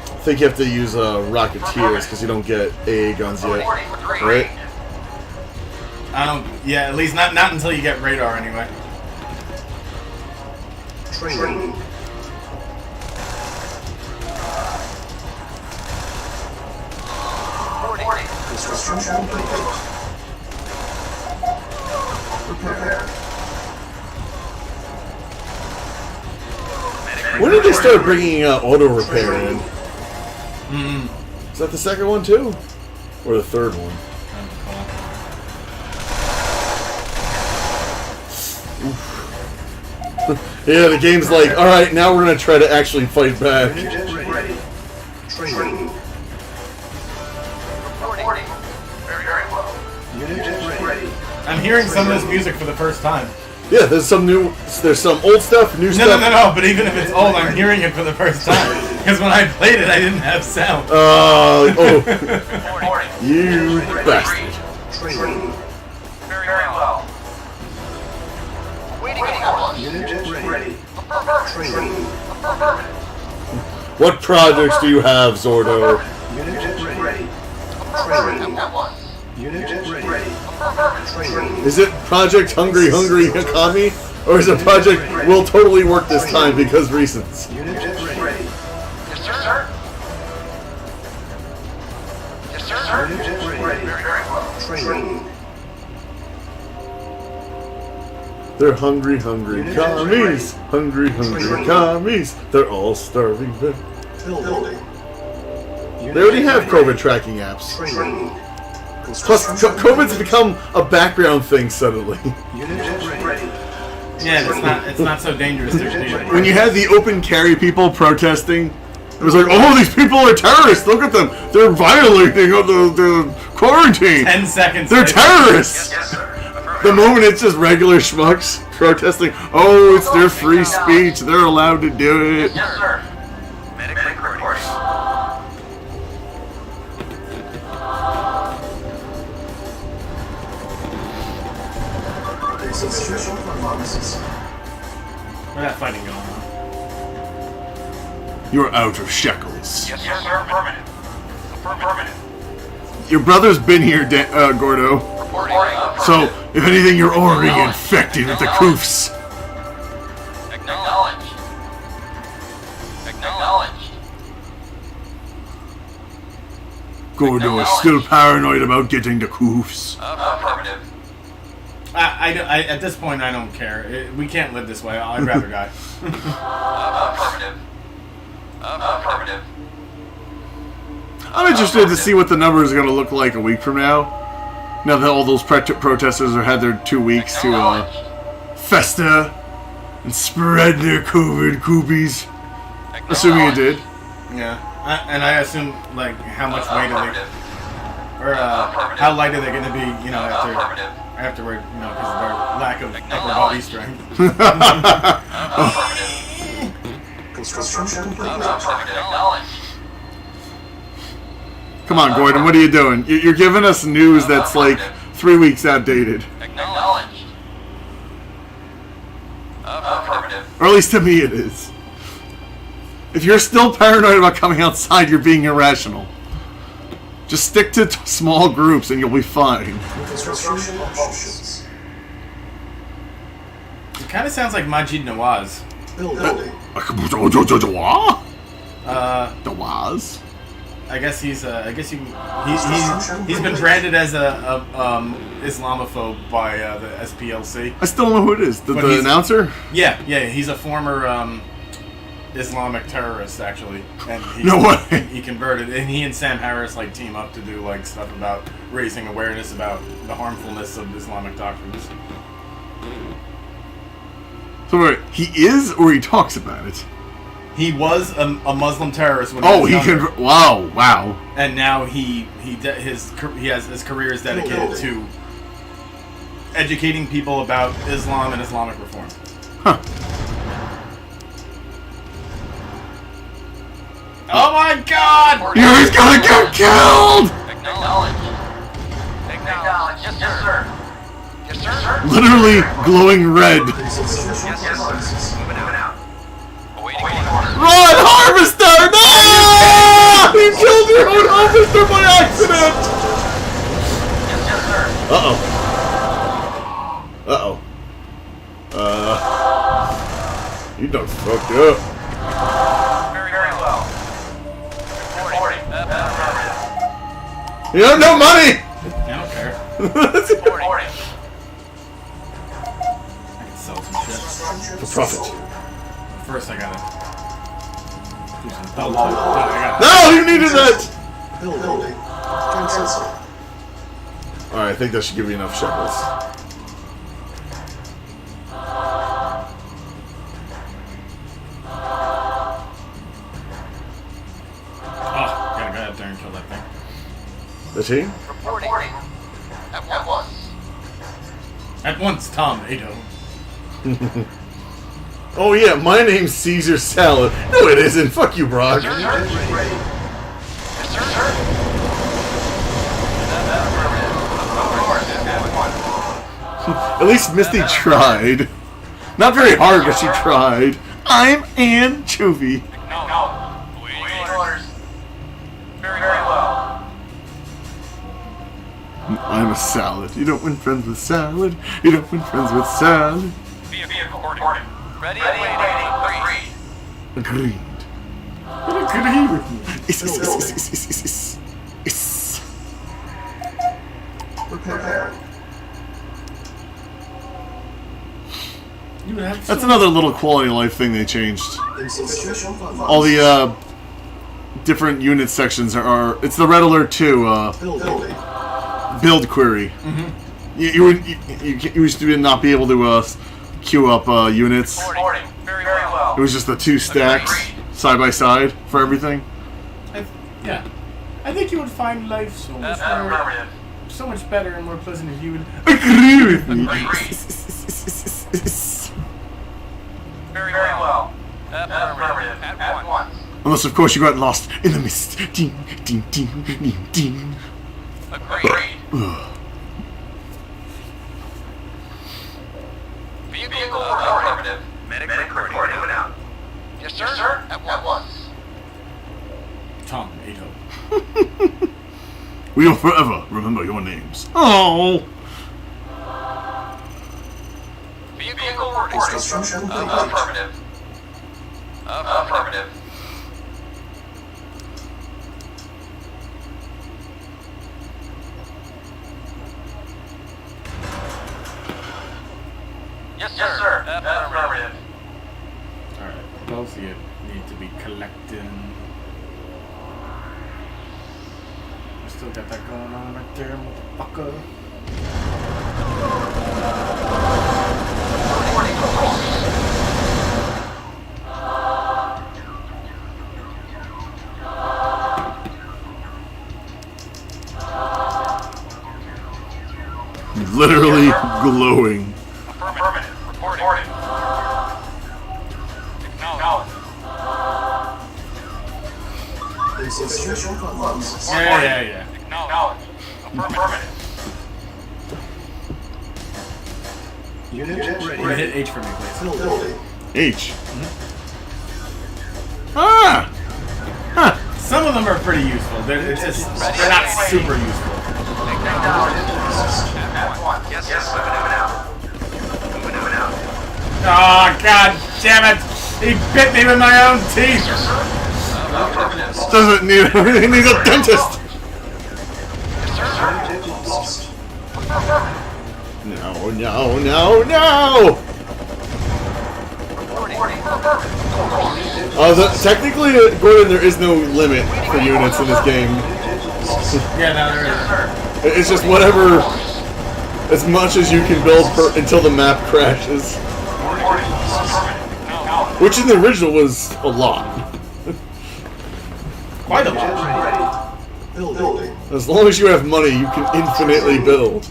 I think you have to use Rocketeers because you don't get AA guns yet, right? I don't. Yeah, at least not until you get radar anyway. Training. Construction complete. Prepare. When did they start bringing auto repair in? Is that the second one too, or the third one? Yeah, the game's like, all right, now we're gonna try to actually fight back. Unit ready. Training. Very well. Unit ready. I'm hearing some of this music for the first time. Yeah, there's some old stuff, new stuff. No. But even if it's old, I'm hearing it for the first time. Because when I played it, I didn't have sound. You bastard. Training. Very well. Waiting for Unit ready. Training. What projects do you have, Zordo? Unit ready. Training. Unit ready. Training. Is it Project Hungry Hakami? Or is it Project Will Totally Work This Time because reasons? Unit ready. Yes, sir. Yes, sir. Unit ready. Very well. Training. They're hungry commies. Hungry commies. They're all starving. They Building. already have COVID tracking apps. Training. Plus, COVID's become a background thing suddenly. Unit ready. Yeah, it's not so dangerous. When you had the open carry people protesting, it was like, oh, these people are terrorists. Look at them. They're violating the quarantine. 10 seconds. They're later. terrorists. Yes, sir. The moment it's just regular schmucks protesting, oh, it's their free speech. They're allowed to do it. Yes, sir. Medic reporting. Substitution performances. Where's that fighting going on? You're out of shekels. Yes, sir. Affirmative. Affirmative. Your brother's been here, Gordo. Reporting. So, if anything, you're already infected with the koofs. Acknowledged. Acknowledged. Gordo is still paranoid about getting the koofs. Affirmative. I at this point, I don't care. We can't live this way. I'd rather die. Affirmative. Affirmative. I'm interested to see what the numbers are going to look like a week from now. Now that all those protesters have had their 2 weeks to festa and spread their COVID koopies. Assuming it did. Yeah, and I assume like how much weight are they, or how light are they going to be? You know, afterward, you know, because of their lack of upper body strength. Construction complete. Acknowledged. Come on, Gordon, what are you doing? You're giving us news that's like 3 weeks outdated. Acknowledged. Affirmative. Or at least to me it is. If you're still paranoid about coming outside, you're being irrational. Just stick to small groups and you'll be fine. Construction options. It kind of sounds like Majid Nawaz. Building. The was? I guess he's been branded as a Islamophobe by the SPLC. I still don't know who it is. The But he's- announcer? Yeah, he's a former Islamic terrorist actually, and he, No way. he converted, and he and Sam Harris like team up to do like stuff about raising awareness about the harmfulness of Islamic doctrines. So wait, he is or he talks about it? He was a Muslim terrorist when Oh, he he was younger, can. Wow. and now his career is dedicated to educating people about Islam and Islamic reform. Huh. Oh my God! You're gonna get killed! Acknowledge. Acknowledge. Yes, sir. Yes, sir. Literally glowing red. Yes, sir. Moving out. Awaiting orders. Run, Harvester! No! You killed your own Harvester by accident! Yes, sir. Uh-oh. Uh-oh. You done fucked up. Very well. Reporting. You have no money! I don't care. Reporting. I can sell some shit. For profit. First, I gotta do some double. I gotta. No, you needed that! Building. Consensus. Alright, I think that should give you enough shekels. Oh, gotta go out there and kill that thing. The team? Reporting. At once. At once, Tom Ado. Oh yeah, my name's Caesar Salad. No it isn't, fuck you, Brock. Yes, sir. Yes, sir. At least Misty tried. Not very hard, but she tried. I'm anchovy. Awaiting orders. Very well. I'm a salad. You don't win friends with salad. You don't win friends with salad. Vehicle reporting. Ready and waiting. Agreed. Agreed. Is. Prepare. That's another little quality of life thing they changed. Insufficient funds. All the different unit sections are. It's the Red Alert 2 Building. build query. You used to not be able to queue up units. Reporting. Very well. It was just the two stacks side by side for everything. Yeah. I think you would find life so much more, Affirmative. so much better and more pleasant if you would. Agree with me. Very well. Affirmative. At once. Unless, of course, you got lost in the mist. Ding, ding, ding, ding, ding. Agreed. Vehicle affirmative. Medic reporting out. Yes, sir. At once. Tom Ado. We will forever remember your names. Oh. Vehicle reporting. Construction complete. Affirmative. Affirmative. Yes, sir. Affirmative. Alright, what else do you need to be collecting? I still got that going on right there, motherfucker. Literally glowing. Affirmative. Reporting. Acknowledge. Insufficient funds. Yeah. Acknowledge. Affirmative. Unit You ready. hit H for me, please. Building. H. Ah! Huh. Some of them are pretty useful. They're not super useful. Acknowledge. At once. Yes, moving out. Oh, god damn it! He bit me with my own teeth! Affirmative. Doesn't need. He needs a dentist. Unit lost. No. Technically, Gordon, there is no limit for units in this game. Yeah, no, there is. It's just whatever, as much as you can build until the map crashes. Which in the original was a lot. Quite a lot. Ready. Building. As long as you have money, you can infinitely build.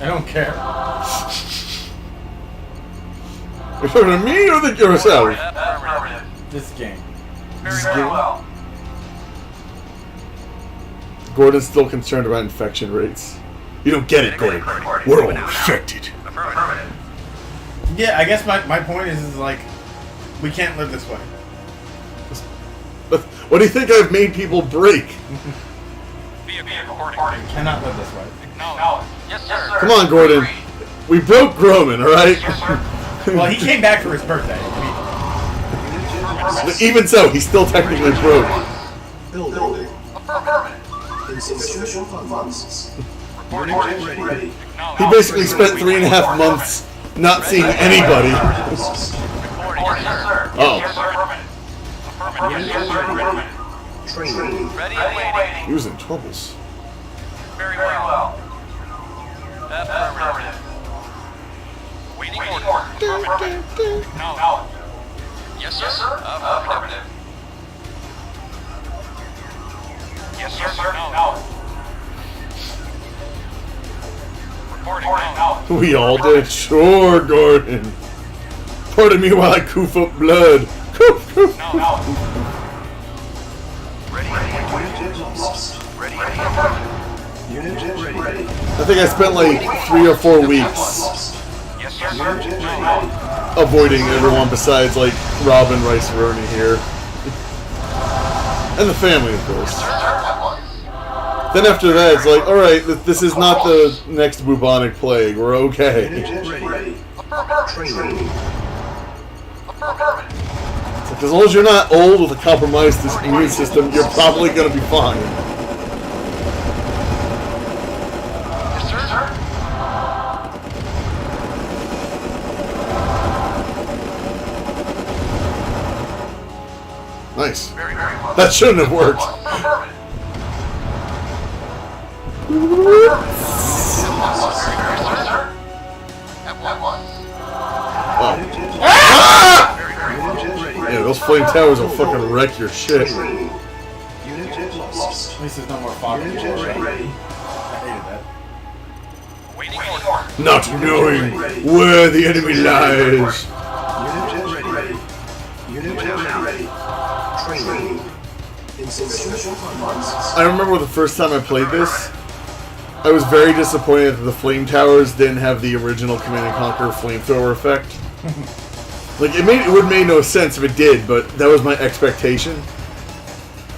I don't care. You're talking to me or yourself? Affirmative. This game. Very well. Gordon's still concerned about infection rates. You don't get it, Gordon. We're all infected. Affirmative. Yeah, I guess my point is like, we can't live this way. What do you think I've made people break? Vehicle reporting. We cannot live this way. Acknowledge. Yes, sir. Come on, Gordon. We broke Groman, alright? Yes, sir. Well, he came back for his birthday. But even so, he's still technically broke. Building. Affirmative. Institution funds. Reporting. Ready. He basically spent 3.5 months not seeing anybody. Reporting. Yes, sir. Oh. Yes, sir. Affirmative. Yes, sir. Affirmative. Training. Ready and waiting. He was in troubles. Very well. Affirmative. Waiting order. Affirmative. Acknowledge. Yes, sir. Affirmative. Yes, sir. Acknowledge. Reporting. Acknowledge. We all did. Sure, Gordon. Pardon me while I coof up blood. Coof, coof. Acknowledge. Ready. Unit lost. Ready. Unit ready. I think I spent like 3 or 4 weeks Yes, sir. Unit Acknowledge. ready. avoiding everyone besides like Robin Rice Rooney here. And the family, of course. Then after that, it's like, alright, this is not the next bubonic plague. We're okay. Unit ready. Training. As long as you're not old with a compromised immune system, you're probably going to be fine. Yes, sir. Nice. Very well. That shouldn't have worked. Affirmative. Yeah, those flame towers will fucking wreck your shit. Unit lost. At least there's no more fog. Unit I ready. hated that. Waiting order. Not knowing where the enemy lies. Unit ready. Unit ready. Training. Institution funds. I remember the first time I played this, I was very disappointed that the flame towers didn't have the original Command & Conquer flamethrower effect. Like, it would have made no sense if it did, but that was my expectation.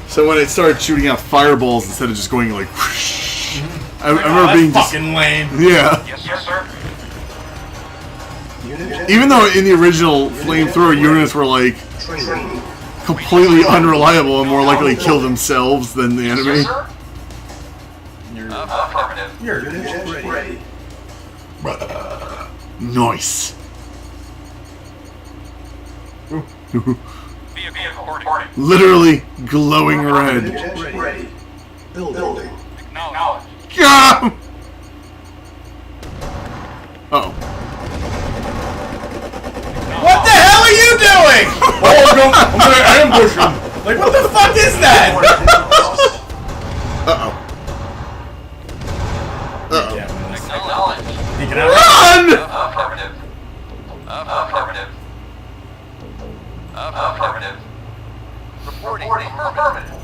So when it started shooting out fireballs instead of just going like whoosh, I remember being just... fucking lame. Yeah. Yes, sir. Unit Even though in the original flamethrower units were like training. completely unreliable and more likely to kill themselves than the enemy. Yes, sir. Affirmative. Unit ready. Nice. Vehicle reporting. Literally glowing red. Unit ready. Building. Acknowledge. Yeah! Oh. What the hell are you doing? Oh, I'm gonna ambush him. Like, what the fuck is that? Uh-oh. Uh-oh. Acknowledge. Sneaking out. Run! Affirmative. Affirmative. Affirmative. Reporting. Affirmative.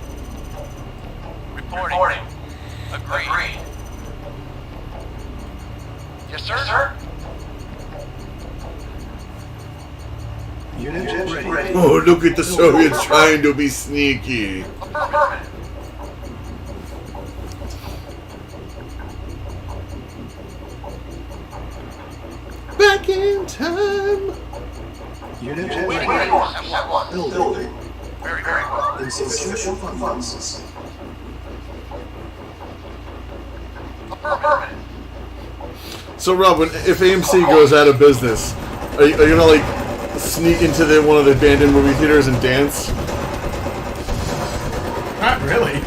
Reporting. Agreed. Yes, sir. Unit ready. Oh, look at the Soviets trying to be sneaky. Affirmative. Back in time. Unit Waiting ready. order. F1. Building. Very well. Institution funds. Affirmative. So, Rob, if AMC goes out of business, are you gonna like sneak into one of the abandoned movie theaters and dance? Not really.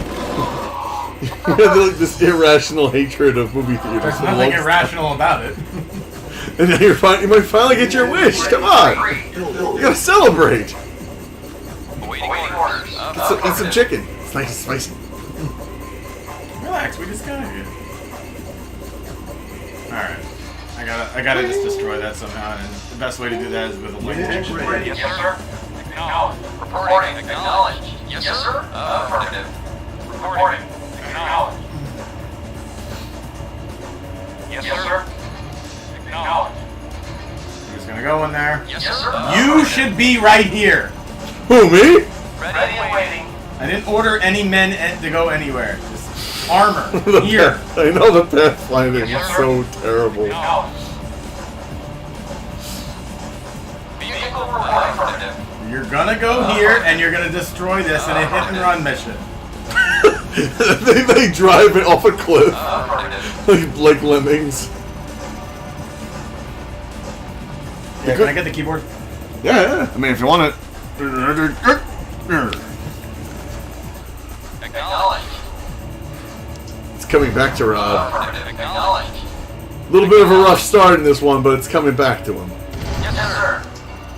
You have like this irrational hatred of movie theaters. There's for the nothing longest irrational about it. time. And now you might finally get your wish. Come on, you gotta celebrate. Waiting orders. Eat some chicken. It's nice and spicy. Relax, we just got here. Alright. I gotta just destroy that somehow, and the best way to do that is with a light tank. Yes, sir. Acknowledged. Reporting. Acknowledged. Yes, sir. Affirmative. Reporting. Acknowledged. Yes, sir. Acknowledged. He's gonna go in there. Yes, sir. You should be right here. Who, me? Ready and waiting. I didn't order any men to go anywhere. Just armor here. I know the pathfinding is so terrible. Acknowledged. Vehicle report affirmative. You're gonna go here and you're gonna destroy this in a hit and run mission. they drive it off a cliff Affirmative. like lemmings. Yeah, can I get the keyboard? Yeah. I mean, if you want it. Acknowledged. It's coming back to Rob. Affirmative. Acknowledged. A little bit of a rough start in this one, but it's coming back to him. Yes, sir.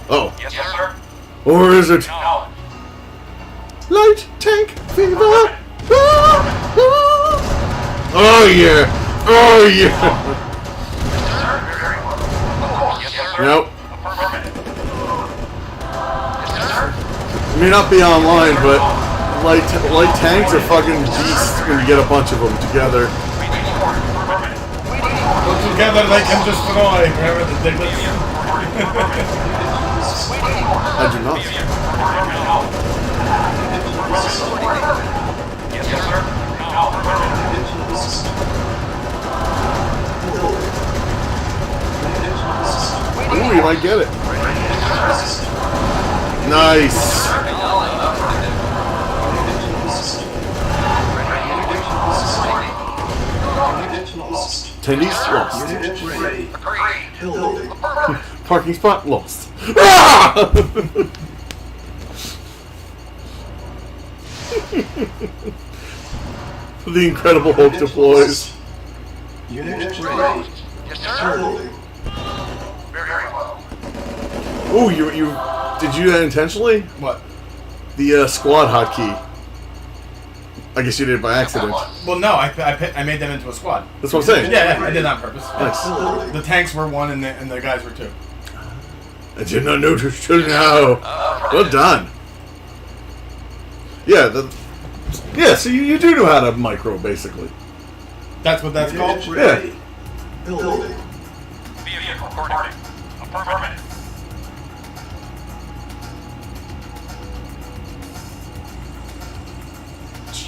Oh. Yes, sir. Or is it Acknowledged. light tank fever? Oh yeah. Oh yeah. Yes, sir. Nope. Affirmative. Yes, sir. It may not be online, but light tanks are fucking beasts when you get a bunch of them together. Together they can destroy. Remember the Diglets? I do not. Yes, sir. Ooh, you might get it. Nice. Tendies lost. Parking spot lost. Ah! The Incredible Hulk deploys. Yes, sir. Very well. Ooh, you did you do that intentionally? What? The squad hotkey. I guess you did it by accident. Well, no, I made them into a squad. That's what I'm saying. Yeah, I did that on purpose. Nice. The tanks were one and the guys were two. I did not know till now. Well done. Yeah, so you do know how to micro, basically. That's what that's called? Yeah. Vehicle reporting. Affirmative.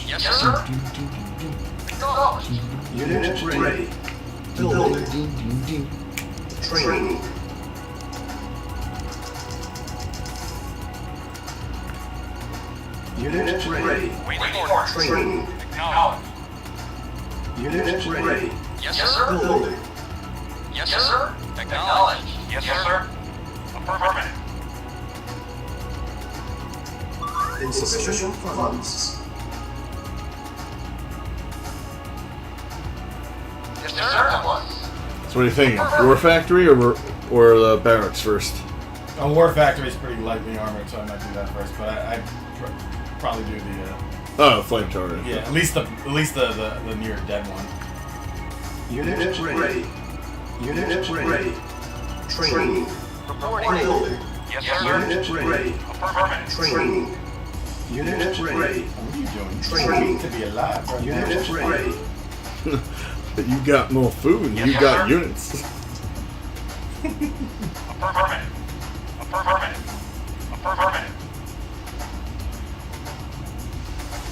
Yes, sir. Acknowledged. Unit ready. Building. Training. Unit ready. Waiting orders. Training. Acknowledged. Unit ready. Yes, sir. Building. Yes, sir. Acknowledged. Yes, sir. Affirmative. Insufficient funds. Yes, sir. So what are you thinking? War factory or the barracks first? A war factory is pretty lightly armored, so I might do that first. But I'd probably do the Oh, flame tower. yeah, at least the near dead one. Unit ready. Unit ready. Training. Reporting. Building. Yes, sir. Unit ready. Affirmative. Training. Unit ready. What are you doing? Training. To be alive. Right now. Unit ready. But you got more food and you got units. Affirmative. Affirmative. Affirmative.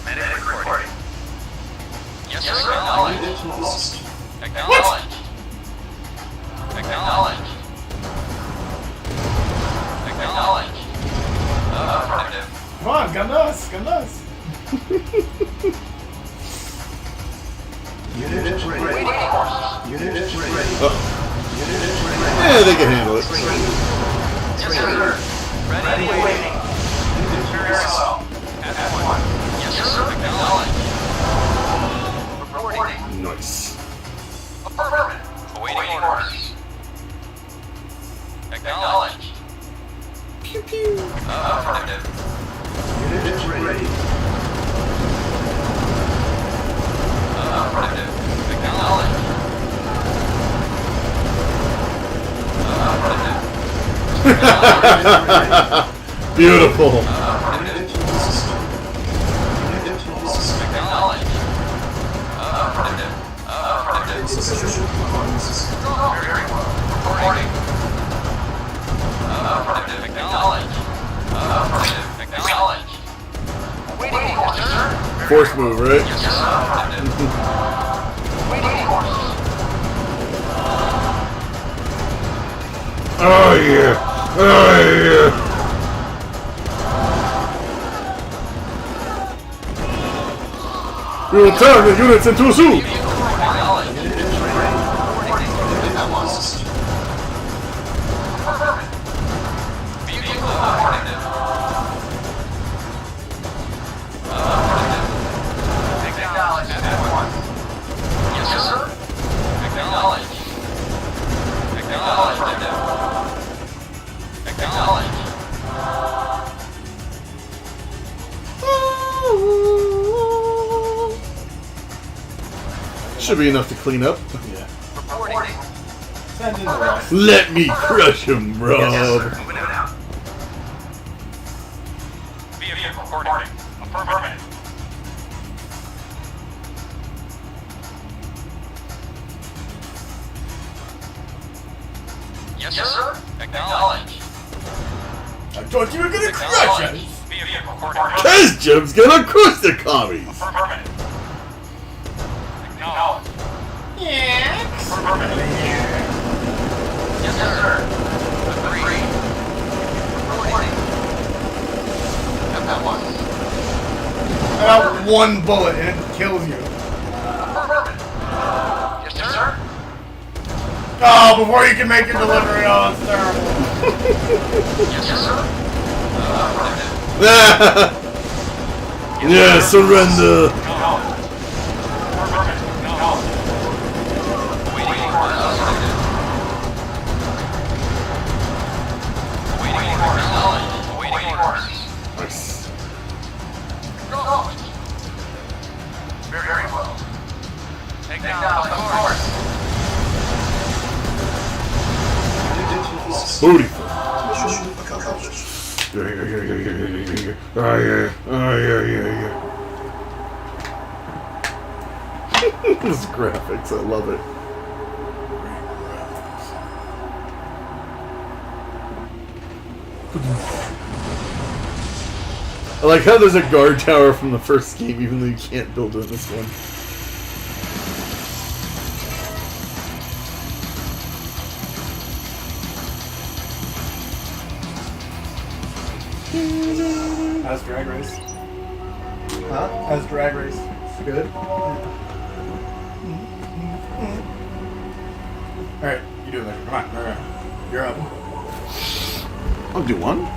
Medic reporting. Yes, sir. Acknowledged. Unit lost. Acknowledged. Acknowledged. Acknowledged. Affirmative. Come on, come to us, come to us. Unit ready. Waiting orders. Unit ready. Oh. Unit ready. Yeah, they can handle it. Training. Yes, sir. Ready and waiting. Very well. At one. Yes, sir. Acknowledged. Reporting. Nice. Affirmative. Awaiting orders. Acknowledged. Pew pew. Affirmative. Unit ready. Affirmative. Acknowledged. Beautiful. Insufficient funds. Reporting. Acknowledge. Acknowledge. Waiting orders, sir. Force move, right? Yes, sir. Waiting orders. Oh yeah! Oh yeah! We will turn the units into a zoo! Should be enough to clean up. Yeah. Reporting. Send in the rest. Let me crush him, bro. Yes, sir. Moving it out. Vehicle reporting. Affirmative. Yes, sir. Acknowledge. I thought you were gonna crush it. Vehicle reporting. This Jim's gonna crush the commies. Affirmative. Acknowledge. Yes. Affirmative. Yes, sir. Agreed. Reporting. Have that one. About one bullet and it kills you. Affirmative. Yes, sir. Oh, before you can make your delivery, oh, it's terrible. Yes, sir. Affirmative. Yeah, surrender. Acknowledge. Affirmative. Acknowledge. Waiting orders. Waiting orders. Waiting orders. Nice. Acknowledge. Very well. Acknowledge. Of course. Booty. Mission accomplished. Yeah. Oh yeah. This graphics, I love it. I like how there's a guard tower from the first game, even though you can't build it in this one. How's Drag Race? Huh? How's Drag Race? Good. Alright, you do it later. Come on. All right. You're up. I'll do one.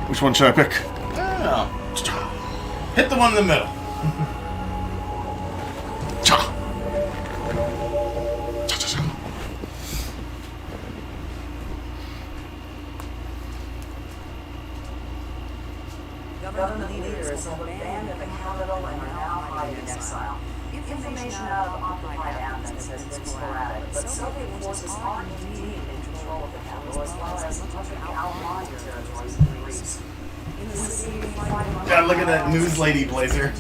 Which one should I pick? Oh. Hit the one in the middle. Cha. Government leaders have abandoned the capital and are now hiding in exile. Information out of occupied Athens has been sporadic, but Soviet forces are indeed in control of the capital as well as much of the outlying territories of Greece. In the city, God, look at that news lady blazer.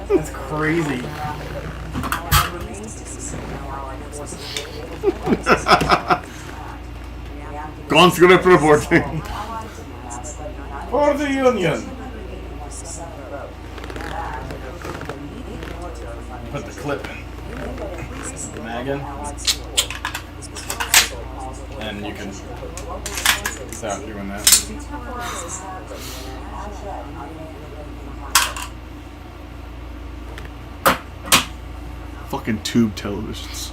That's crazy. Gone through it for reporting. For the Union. Put the clip in. The mag in. And you can stop doing that. Fucking tube televisions.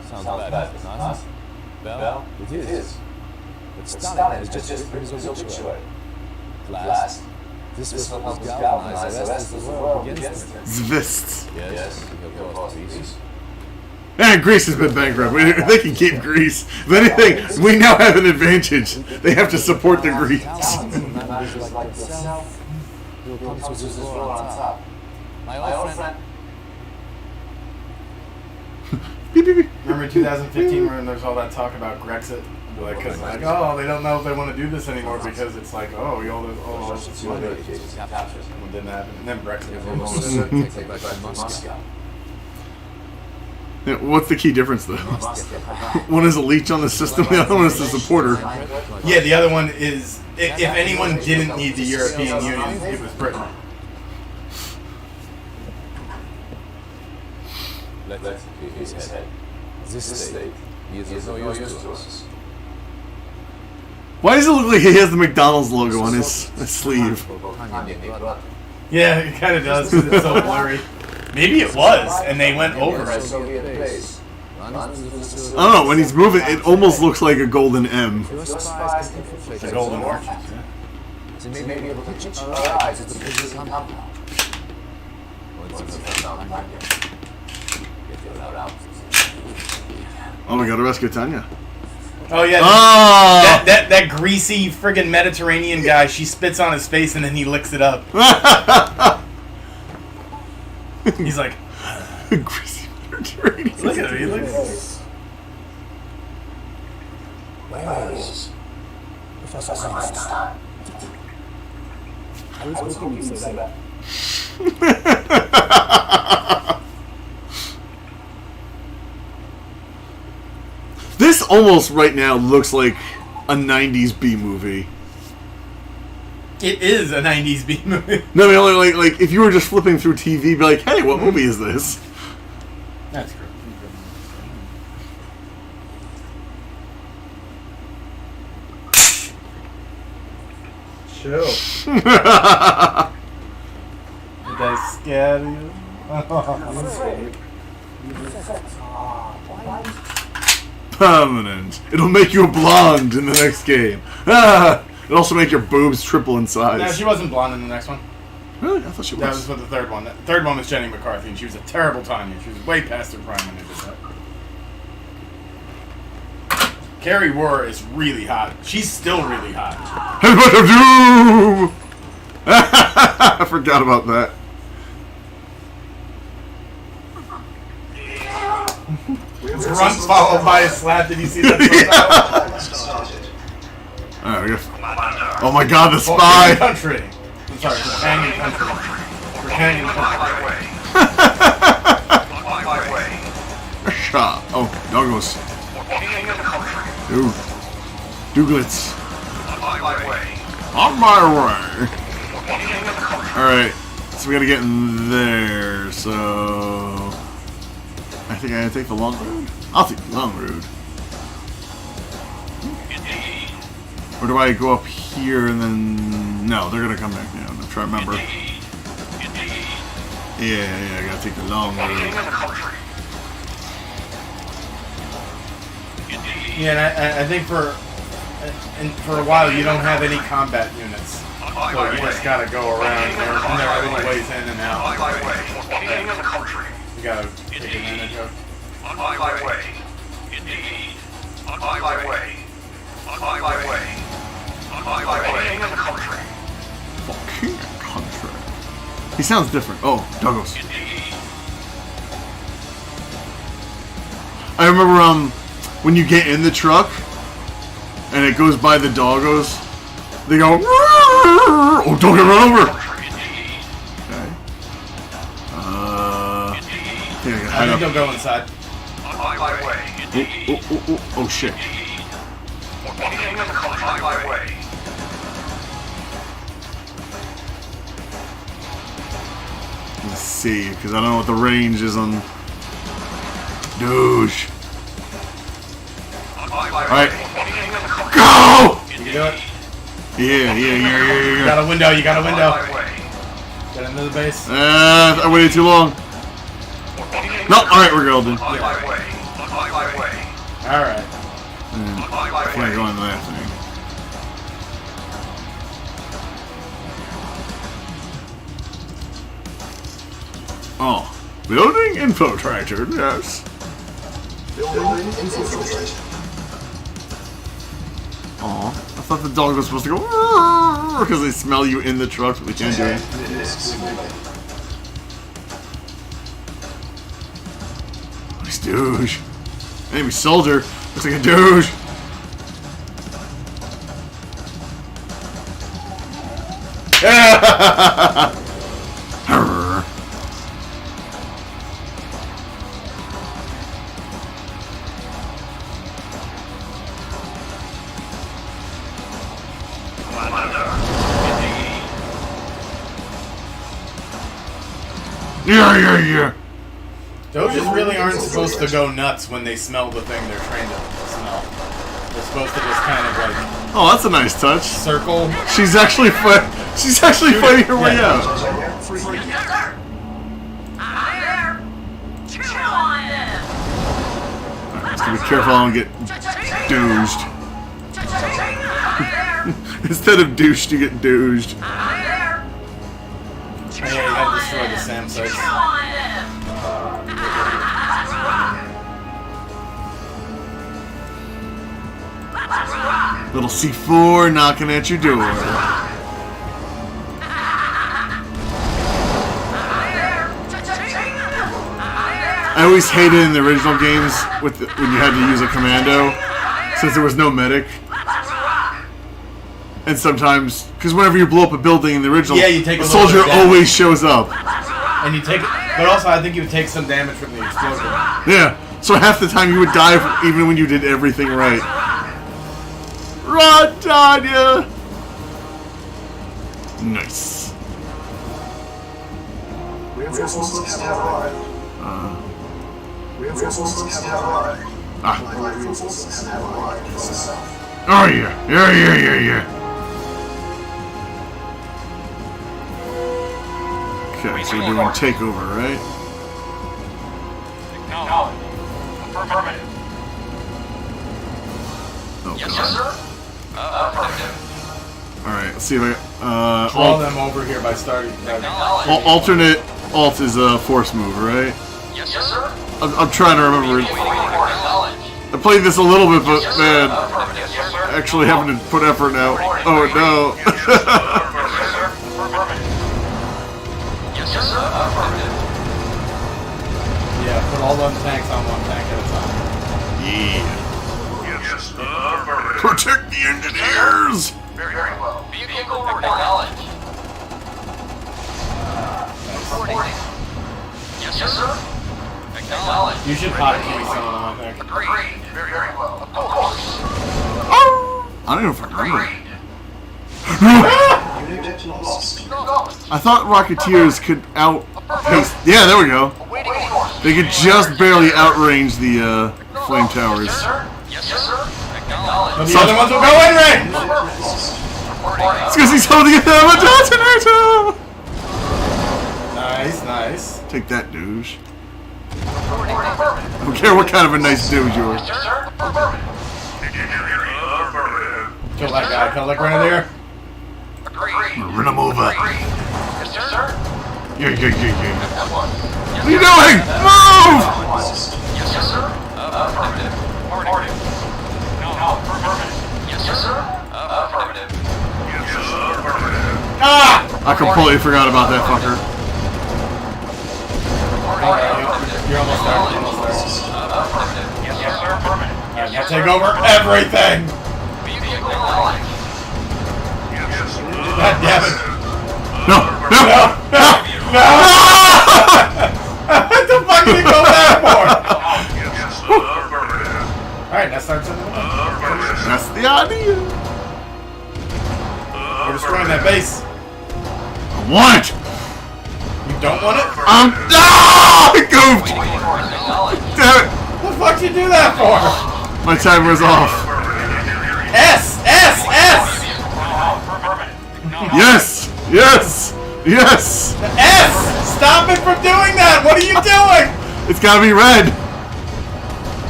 Sounds bad. Nice. Well, it is. But Stalin has just written his obituary. Last, this was what was galvanized the rest of the world against him. Zvist. Yes, he'll go to Greece. And Greece has been bankrupt. They can keep Greece. If anything, we now have an advantage. They have to support the Greeks. Managers like yourself, you'll come to this world on top. My old friend. Beep, beep, beep. Remember 2015 when there's all that talk about Grexit? Because like, oh, they don't know if they want to do this anymore because it's like, oh, we all this money. It didn't happen. And then Brexit. Yeah, what's the key difference though? One is a leech on the system, the other one is the supporter. Yeah, the other one is if anyone didn't need the European Union, it was Britain. Let's his head. This state is of no use to us. Why does it look like he has the McDonald's logo on his sleeve? Yeah, it kind of does because it's so blurry. Maybe it was, and they went over it. I don't know, when he's moving, it almost looks like a golden M. It's a golden orange. So maybe able to teach our eyes to business compound. Oh, we gotta rescue Tanya. Oh yeah, Oh! that greasy friggin' Mediterranean guy. She spits on his face and then he licks it up. He's like, Greasy Mediterranean. look at him. He looks. Where is Professor Einstein? I was hoping you'd say that. This almost right now looks like a 90s B movie. It is a 90s B movie. No, I mean, like if you were just flipping through TV, be like, hey, what movie is this? That's true. Chill. Did that scare you? Permanent. It'll make you a blonde in the next game. Ah! It'll also make your boobs triple in size. No, she wasn't blonde in the next one. Really? I thought she was. That was for the third one. The third one was Jenny McCarthy, and she was a terrible Tanya. She was way past her prime when they did that. Carrie Wurr is really hot. She's still really hot. Headbutt of Doom! I forgot about that. Grunt followed by a slap. Did you see that? Alright, we got. Oh my god, the spy! Country. I'm sorry, Canyon Country. For Canyon Country. Shot. Oh, doggos. Dude. Douglets. On my way. Alright, so we gotta get in there, so... I think I gotta take the long road? I'll take the long road. Or do I go up here and then... No, they're gonna come back down. I'm trying to remember. Yeah, I gotta take the long road. Yeah, and I think for a while you don't have any combat units. So you just gotta go around there, and there are little ways in and out. You gotta take advantage of. On my way. Indeed. On my way. On my way. On my way. King of the country. King of country. He sounds different. Oh, Doggos. I remember when you get in the truck and it goes by the doggos, they go, oh, don't get run over. Okay. I think they'll go inside. On my way. Oh shit. King of the country. On my way. Let's see, because I don't know what the range is on. Douche. Alright. Go! You can do it. Yeah. You got a window. Get into the base. I waited too long. No, alright, we're golden. Alright. I can't go in that thing. Oh. Building infiltrator, yes. Building infiltrator. Aw, I thought the dog was supposed to go because they smell you in the truck, but they can't do it. Nice douche. Enemy soldier. Looks like a douche. Yeah. Doges really aren't supposed to go nuts when they smell the thing they're trained to smell. They're supposed to just kind of like Oh, that's a nice touch. circle. She's actually fighting her way out. Alright, just be careful I don't get dooged. Instead of douched, you get dooged. Yeah, you gotta destroy the SAM sites. Little C4 knocking at your door. I always hated in the original games when you had to use a commando, since there was no medic. And sometimes, because whenever you blow up a building in the original, Yeah, you take a a little soldier bit of damage. always shows up. And you take, but also I think you would take some damage from the explosion. Yeah, so half the time you would die even when you did everything right. Run, Tanya! Nice. Reinforcements have arrived. Reinforcements have arrived. Light reinforcements have arrived from the south. Oh yeah. Okay, so we're doing takeover, right? Affirmative. Oh, Yes, God. sir. Affirmative. Alright, let's see if I... Draw them over here by starting. alternate alt is a force move, right? Yes, sir. I'm trying to remember. I played this a little bit, but man, Affirmative. Yes, sir. actually having to put effort now. Oh no. Yes, sir. Affirmative. Yeah, put all them tanks on one tank at a time. Yeah. Yes, affirmative. Protect the engineers! Very well. Vehicle acknowledged. Reporting. Yes, sir. Acknowledged. You should pot kill someone, I think. Agreed. Very well. Of course. I don't know if I remember. Unit lost. I thought Rocketeers could outpace... Yeah, there we go. Awaiting orders. They could just barely outrange the flame towers. Yes, sir. Yes, sir. Acknowledged. But the other ones will go in range! Reporting. It's because he's holding it down with detonator! Nice. Take that, douche. Reporting. I don't care what kind of a nice douche you are. Yes, sir. Affirmative. Affirmative. Kill that guy, kill that grenadier. Agreed. Run him over. Agreed. Yes, sir. Yeah. That one. What are you doing? Move! Yes, sir. Affirmative. Affirmative. No, affirmative. Yes, sir. Affirmative. Yes, affirmative. Ah! I completely forgot about that fucker. You're almost there. Affirmative. Yes, sir. Affirmative. Alright, now take over everything! Vehicle acknowledged. God damn it. No! What the fuck did he go back for? Yes, affirmative. Alright, now start sending them in. That's the idea. We're destroying that base. I want it! You don't want it? I goofed! Damn it! What the fuck did you do that for? My timer is off. S! Yes! S! Stop it from doing that! What are you doing? It's gotta be red.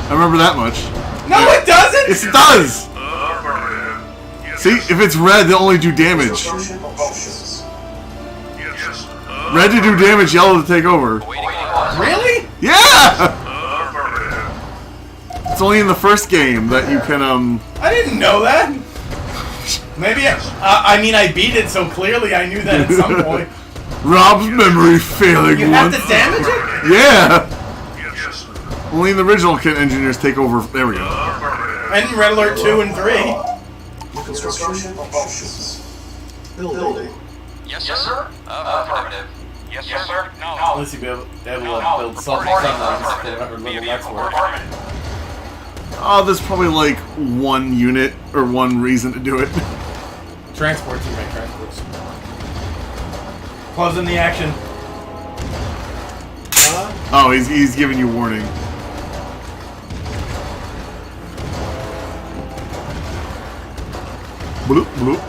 I remember that much. No, it doesn't! Yes, it does! See, if it's red, they'll only do damage. Construction options. Red to do damage, yellow to take over. Really? Yeah! It's only in the first game that you can, I didn't know that. Maybe I mean, I beat it, so clearly I knew that at some point. Rob's memory failing You have once. to damage it? Yeah! Only in the original can engineers take over. There we go. And Red Alert 2 and 3. New construction options. Building. Yes, sir. Affirmative. Yes, sir. No. At least you'll be able to build submarines for whatever little that's worth. Oh, there's probably like one unit or one reason to do it. Transports, you make transports. Closing the action. Oh, he's giving you warning. Bloop, bloop.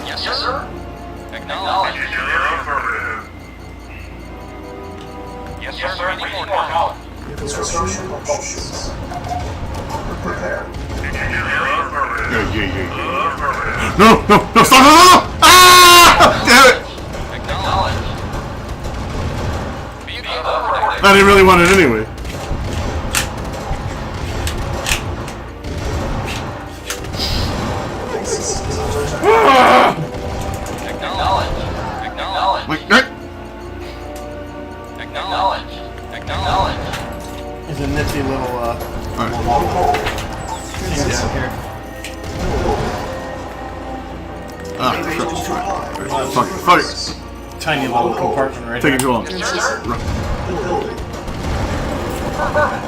Yes, sir. Acknowledge. Yes, sir. Any more now? New construction options. Prepare. Yeah. No, stop, no! Ah! Damn it! Acknowledge. I didn't really want it anyway. Acknowledge. Like, Acknowledge. There's a nifty little thing down here. Fuck it. Tiny little compartment right Take it there. too long.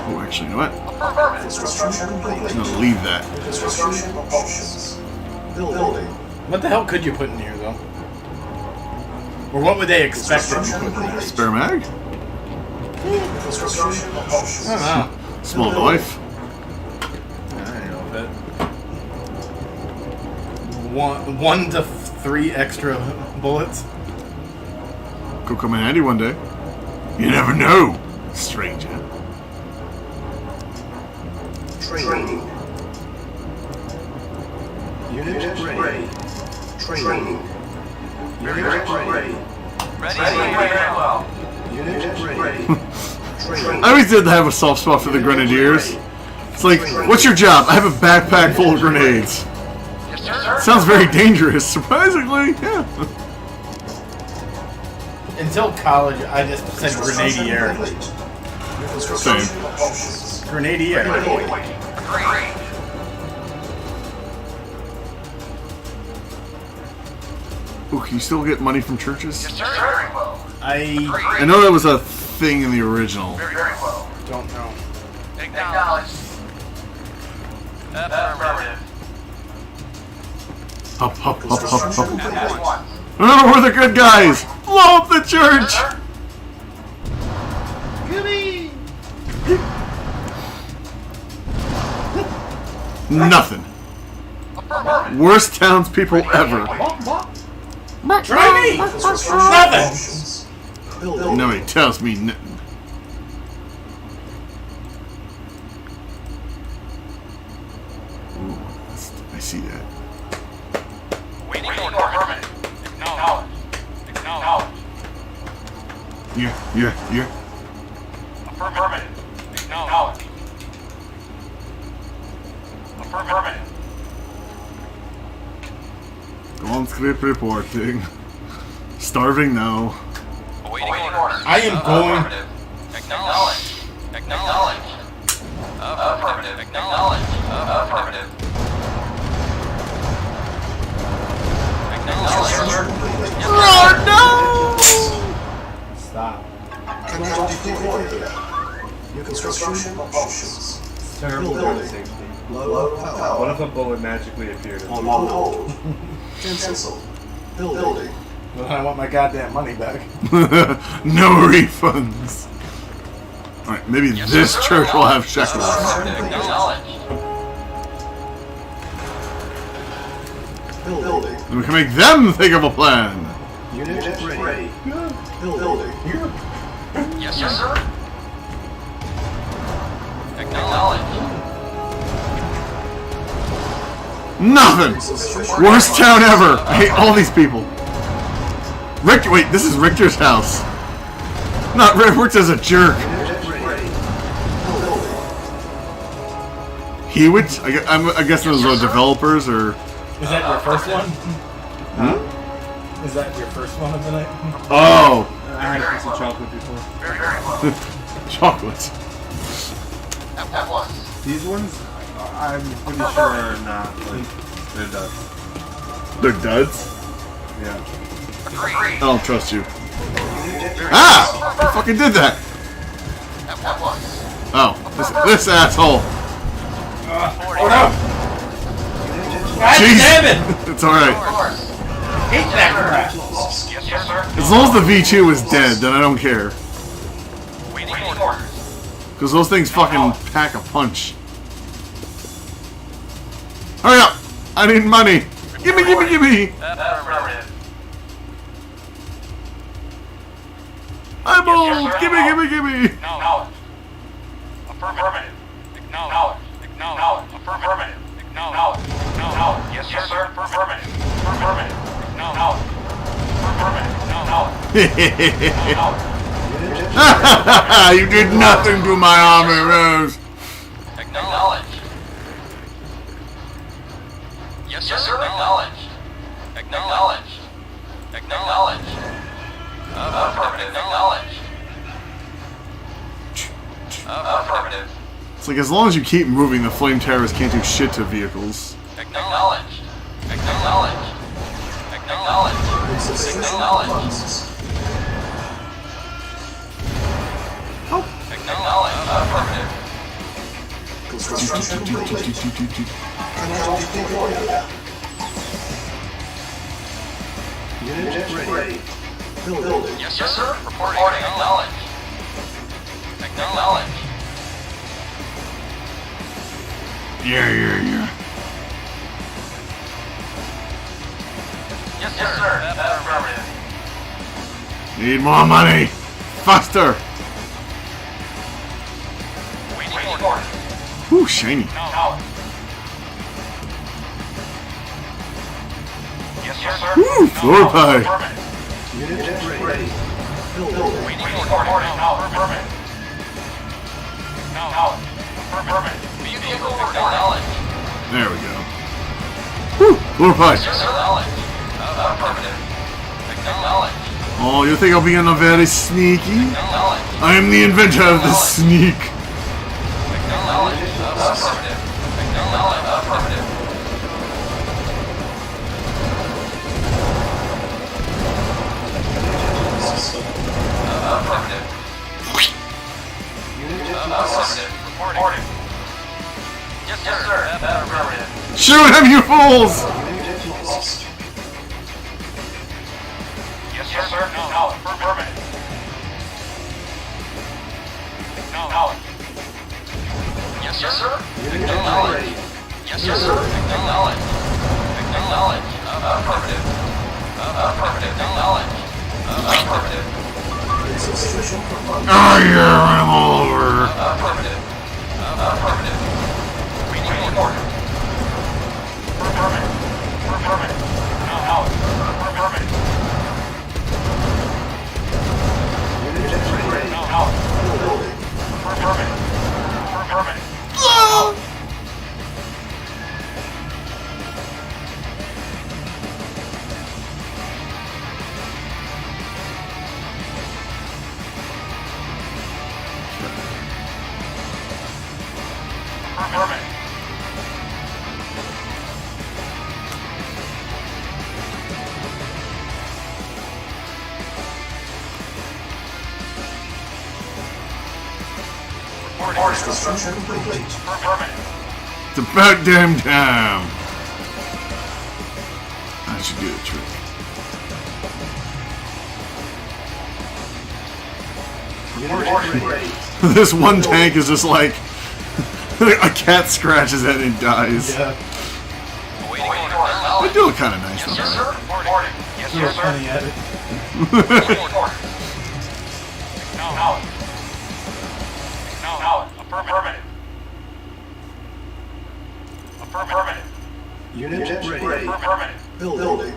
Oh, actually, you know what? Construction complete. I'm gonna leave that. Construction options. Building. What the hell could you put in here, though? Or what would they expect that you put in here? Spare mag? Construction options. I don't know. Small knife? I don't know if it... One to 3 extra bullets. Could come in handy one day. You never know, stranger. Training. Unit ready. Training. Unit ready. Unit ready. I always did have a soft spot for the grenadiers. It's like, what's your job? I have a backpack full of grenades. Sounds very dangerous, surprisingly. Yeah. Until college, I just said grenadier. Same. Grenadier. Ooh, can you still get money from churches? I I know that was a thing in the original. don't know. Acknowledge. Affirmative. Up. Remember, we're the good guys! Blow up the church! Nothing. Worst townspeople ever. Try me! Nothing! Nobody tells me nothing. Ooh, I see that. Waiting order. Acknowledge. Yeah. Affirmative. Acknowledge. Affirmative. On script reporting. Starving now. Awaiting orders. I am going... Acknowledge. Affirmative. Acknowledge. Affirmative. Oh no! Stop. New construction options. Terrible gun safety. Low power. What if a bullet magically appeared? On hold. Cancel. Building. Well, I want my goddamn money back. No refunds. Alright, maybe this church will have shekels. Building. And we can make them think of a plan. Unit ready. Building. Yes, sir. Acknowledge. Nothing! Worst town ever! I hate all these people. Richter, wait, this is Richter's house. Not Richter's a jerk. Hewitt? I guess those are developers or... Is that your first one? Is that your first one of the night? Oh! had a piece of chocolate before. Very well. Chocolate. At once. These ones, I'm pretty sure are not, like, they're duds. They're duds? Yeah. I don't trust you. Ah! I fucking did that! At once. Oh, this asshole. Oh no! God Jeez. damn it! It's alright. Hate that crap! Yes, sir. As long as the V2 is dead, then I don't care. Waiting orders. Because those things fucking pack a punch. Hurry up! I need money! Gimme, gimme, gimme! Affirmative. Eyeballs! Gimme, gimme, gimme! Acknowledge. Affirmative. Acknowledge. Acknowledge. Affirmative. Acknowledge. Acknowledge. Yes, sir. Affirmative. Affirmative. Acknowledge. Affirmative. Acknowledge. You did nothing to my armor, Rose. Acknowledge. Yes, sir. Acknowledge. Acknowledge. Acknowledge. Affirmative. Acknowledge. Affirmative. It's like as long as you keep moving, the flame terrorists can't do shit to vehicles. Acknowledged. Acknowledged. Acknowledged. Acknowledged. Acknowledged. Affirmative. Construction complete. Cannot deploy. Unit ready. Building. Yes, sir. Reporting. Acknowledged. Acknowledged. Yeah. Yes, sir. Affirmative. Need more money! Faster! Waiting order. Ooh, shiny. Acknowledged. Yes, sir. Ooh, floor pie. Affirmative. Unit ready. Building. Waiting order. Affirmative. Acknowledged. Affirmative. Vehicle acknowledged. There we go. Woo, floor pie. Yes, sir. Acknowledged. Affirmative. Acknowledged. Oh, you think I'll be very sneaky? Acknowledged. I am the inventor of the sneak. Acknowledged. Affirmative. Acknowledged. Affirmative. Affirmative. Affirmative. Reporting. Yes, sir. Affirmative. Shoot him, you fools! Unit lost. Yes, sir. Acknowledged. Affirmative. Acknowledged. Yes, sir. Unit Acknowledged. ready. Yes, sir. Acknowledged. Acknowledged. Affirmative. Affirmative. Acknowledged. Affirmative. Exfiltration confirmed. Oh yeah, I'm all over. Affirmative. Affirmative. Waiting order. Affirmative. Affirmative. Acknowledged. Affirmative. Unit ready. Acknowledged. Building. Affirmative. Affirmative. Affirmative. Construction complete. Affirmative. It's about damn time. I should do the trick. Unit ready. This one tank is just like a cat scratches it and it dies. Yeah. Waiting order. They do look kind of nice. Yes, Though. sir. Reporting. Yes, You're sir. funny at it. Waiting order. Acknowledged. Acknowledged. Affirmative. Affirmative. Unit ready. Affirmative. Building.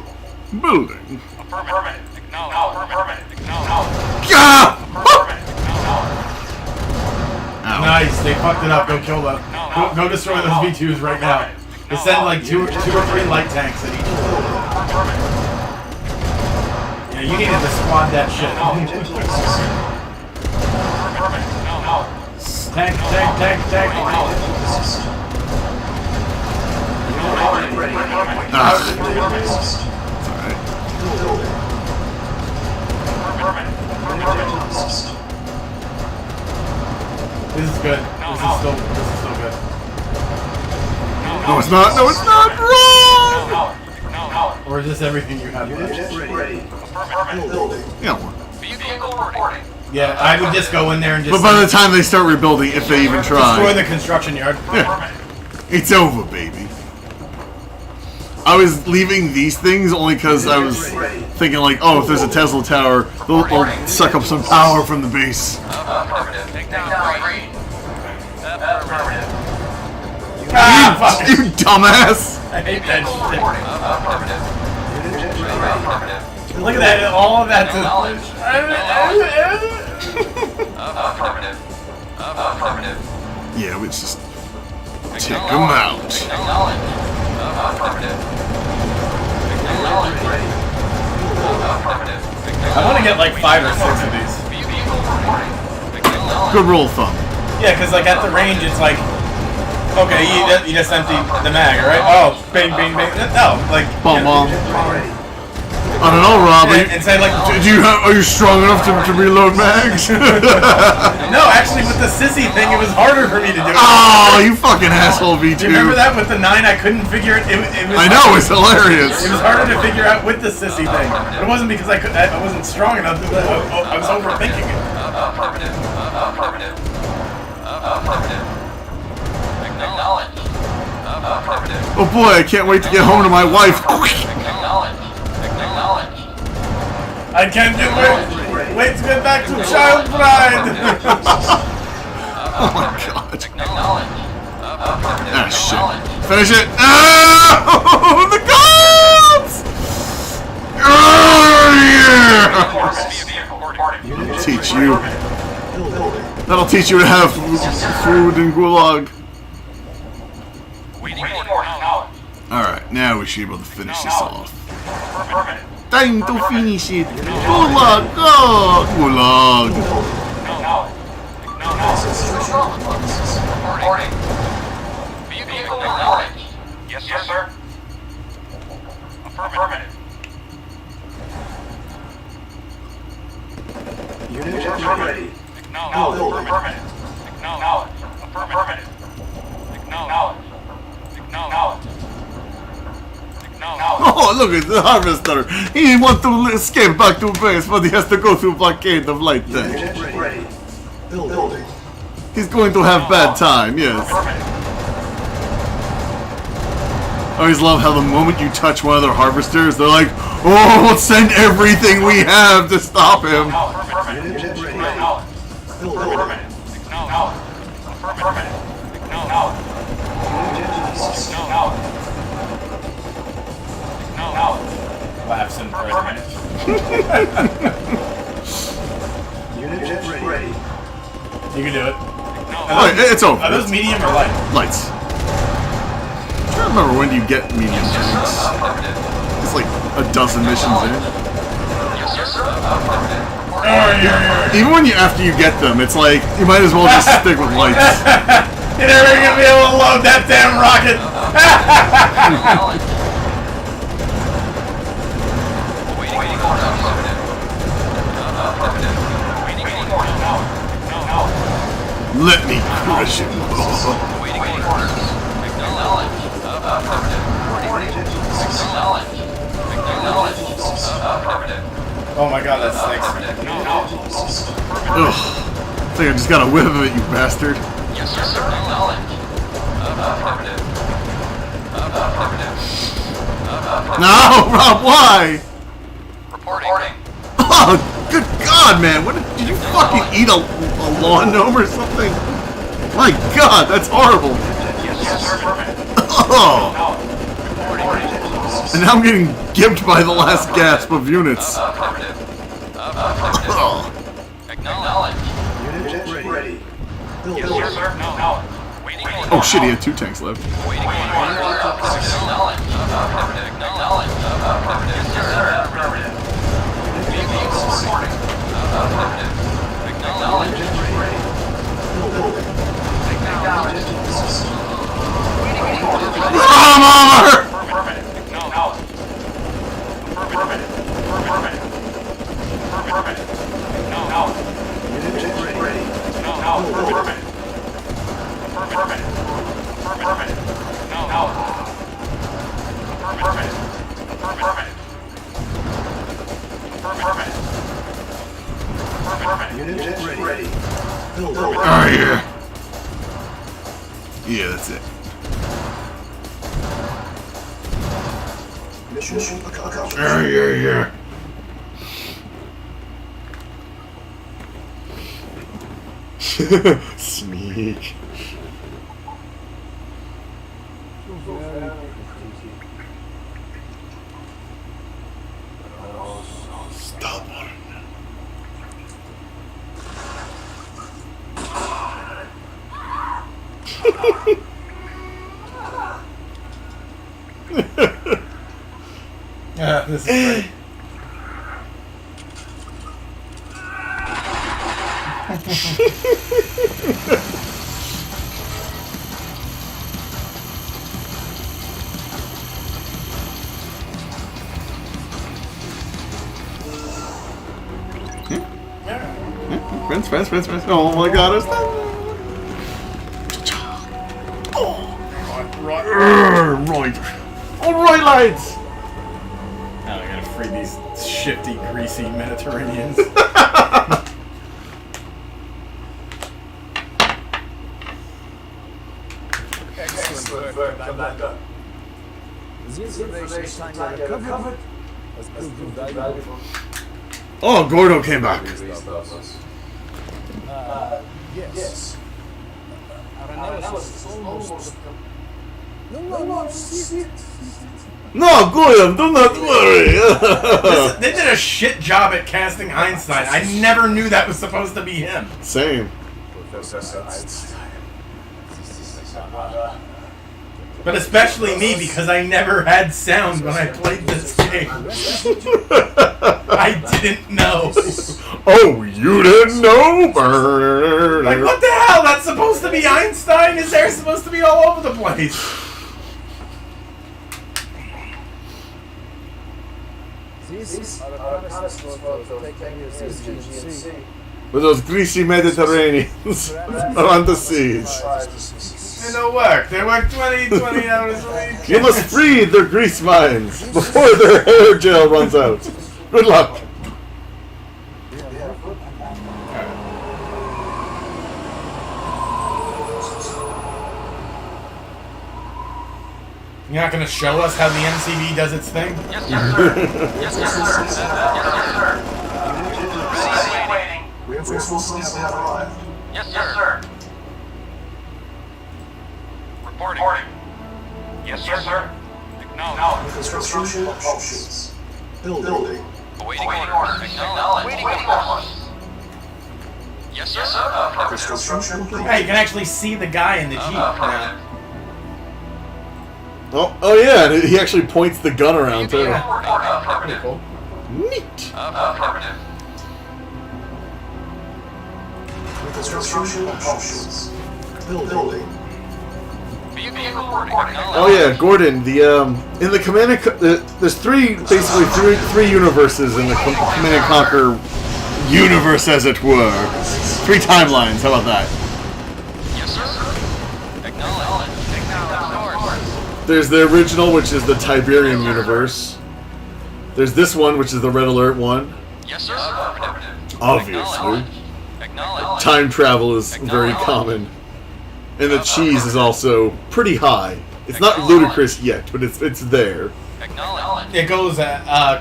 Building. Affirmative. Acknowledged. Affirmative. Acknowledged. Ah! Affirmative. Acknowledged. Ow. Nice, they fucked it up. Go kill them. Go destroy those V2s right now. They send like two or three light tanks at each. Affirmative. Yeah, you needed to squad that shit. Tank. This is good. This is still good. No, it's not. No, it's not. Wrong! Or is this everything you have left? Yeah. Yeah, I would just go in there and just. But by the time they start rebuilding, if they even try, destroy the construction yard. yeah, it's over, baby. I was leaving these things only because I was thinking like, oh, if there's a Tesla tower, they'll suck up some power from the base. You dumbass! I hate that shit. Look at that, all of that. Yeah, we just check them out. I want to get like 5 or 6 of these. Good rule of thumb. Yeah, because like at the range, it's like, okay, you just empty the mag, right? Oh, bing, bing, bing. No, like. Bomb. I don't know, Rob. And say like, are you strong enough to reload mags? No, actually, with the sissy thing, it was harder for me to do it. Oh, you fucking asshole, V2. Do you remember that with the 9? I couldn't figure it. It was I know, it's hilarious. It was harder to figure out with the sissy thing. It wasn't because I wasn't strong enough. I was overthinking it. Oh boy, I can't wait to get home to my wife. I can't wait to get back to child bride. Oh my god. Ah, shit. Finish it. Oh, the gods! Oh, yeah! Teach you. That'll teach you to have food in Gulag. Alright, now we should be able to finish this off. Time to finish it. Gulag, go! Gulag. Yes, sir. Affirmative. Unit ready. Acknowledge. Affirmative. Acknowledge. Affirmative. Acknowledge. Acknowledge. Oh, look at the harvester. He wants to escape back to base, but he has to go through blockade of light tank. Unit ready. Building. He's going to have bad time, yes. I always love how the moment you touch one of their harvesters, they're like, oh, let's send everything we have to stop him. Unit ready. Building. Laughs in prison. Unit ready. You can do it. Oh, it's over. Are those medium or light? Lights. I can't remember when you get medium tanks. It's like a dozen missions in. Even when after you get them, it's like you might as well just stick with lights. You're never gonna be able to load that damn rocket. Let me crush him. Oh my god, that stinks. Ugh. I think I just got a whiff of it, you bastard. No, Rob, why? Oh, good God, man! What did you fucking eat a lawn gnome or something? My God, that's horrible. Oh. And now I'm getting gimped by the last gasp of units. Oh. Unit ready. Oh shit, he had 2 tanks left. Oh, yeah. Yeah, that's it. Mission accomplished. Yeah. Sneak. Stop on This is great. Friends. Oh my god, it's right. Alright, lads! Now I gotta free these shifty, greasy Mediterraneans. Excellent work. Come back up. The information Tanya recovered has proved valuable. Oh, Gordo came back. Yes. Our analysis is almost... No, see it. No, Goyam, do not worry. They did a shit job at casting Einstein. I never knew that was supposed to be him. Same. Professor Einstein. But especially me, because I never had sound when I played this game. I didn't know. Oh, you didn't know? Like, what the hell? That's supposed to be Einstein? His hair's supposed to be all over the place. These are the promises for taking your citizenship. With those greasy Mediterraneans around the seas. They don't work. They work 20 hours a week. You must free their grease mines before their hair gel runs out. Good luck. You're not going to show us how the MCV does its thing? Yes, sir. Yes, sir. Ready, waiting. Reinforcements have arrived. Yes, sir. Reporting. Yes, sir. Acknowledge. Construction options. Building. Awaiting orders. Acknowledge. Waiting orders. Yes, sir. Construction complete. Hey, you can actually see the guy in the Jeep now. Oh yeah, and he actually points the gun around too. Pretty cool. Neat. Affirmative. Construction options. Building. Vehicle reporting. Oh yeah, Gordon. The in the Command and there's three universes in the Command and Conquer universe, as it were. 3 timelines. How about that? Yes, sir. Acknowledge. There's the original, which is the Tiberium universe. There's this one, which is the Red Alert one. Yes, sir. Affirmative. Obviously. Acknowledge. Time travel is very common. And the cheese is also pretty high. It's not ludicrous yet, but it's there. Acknowledge. It goes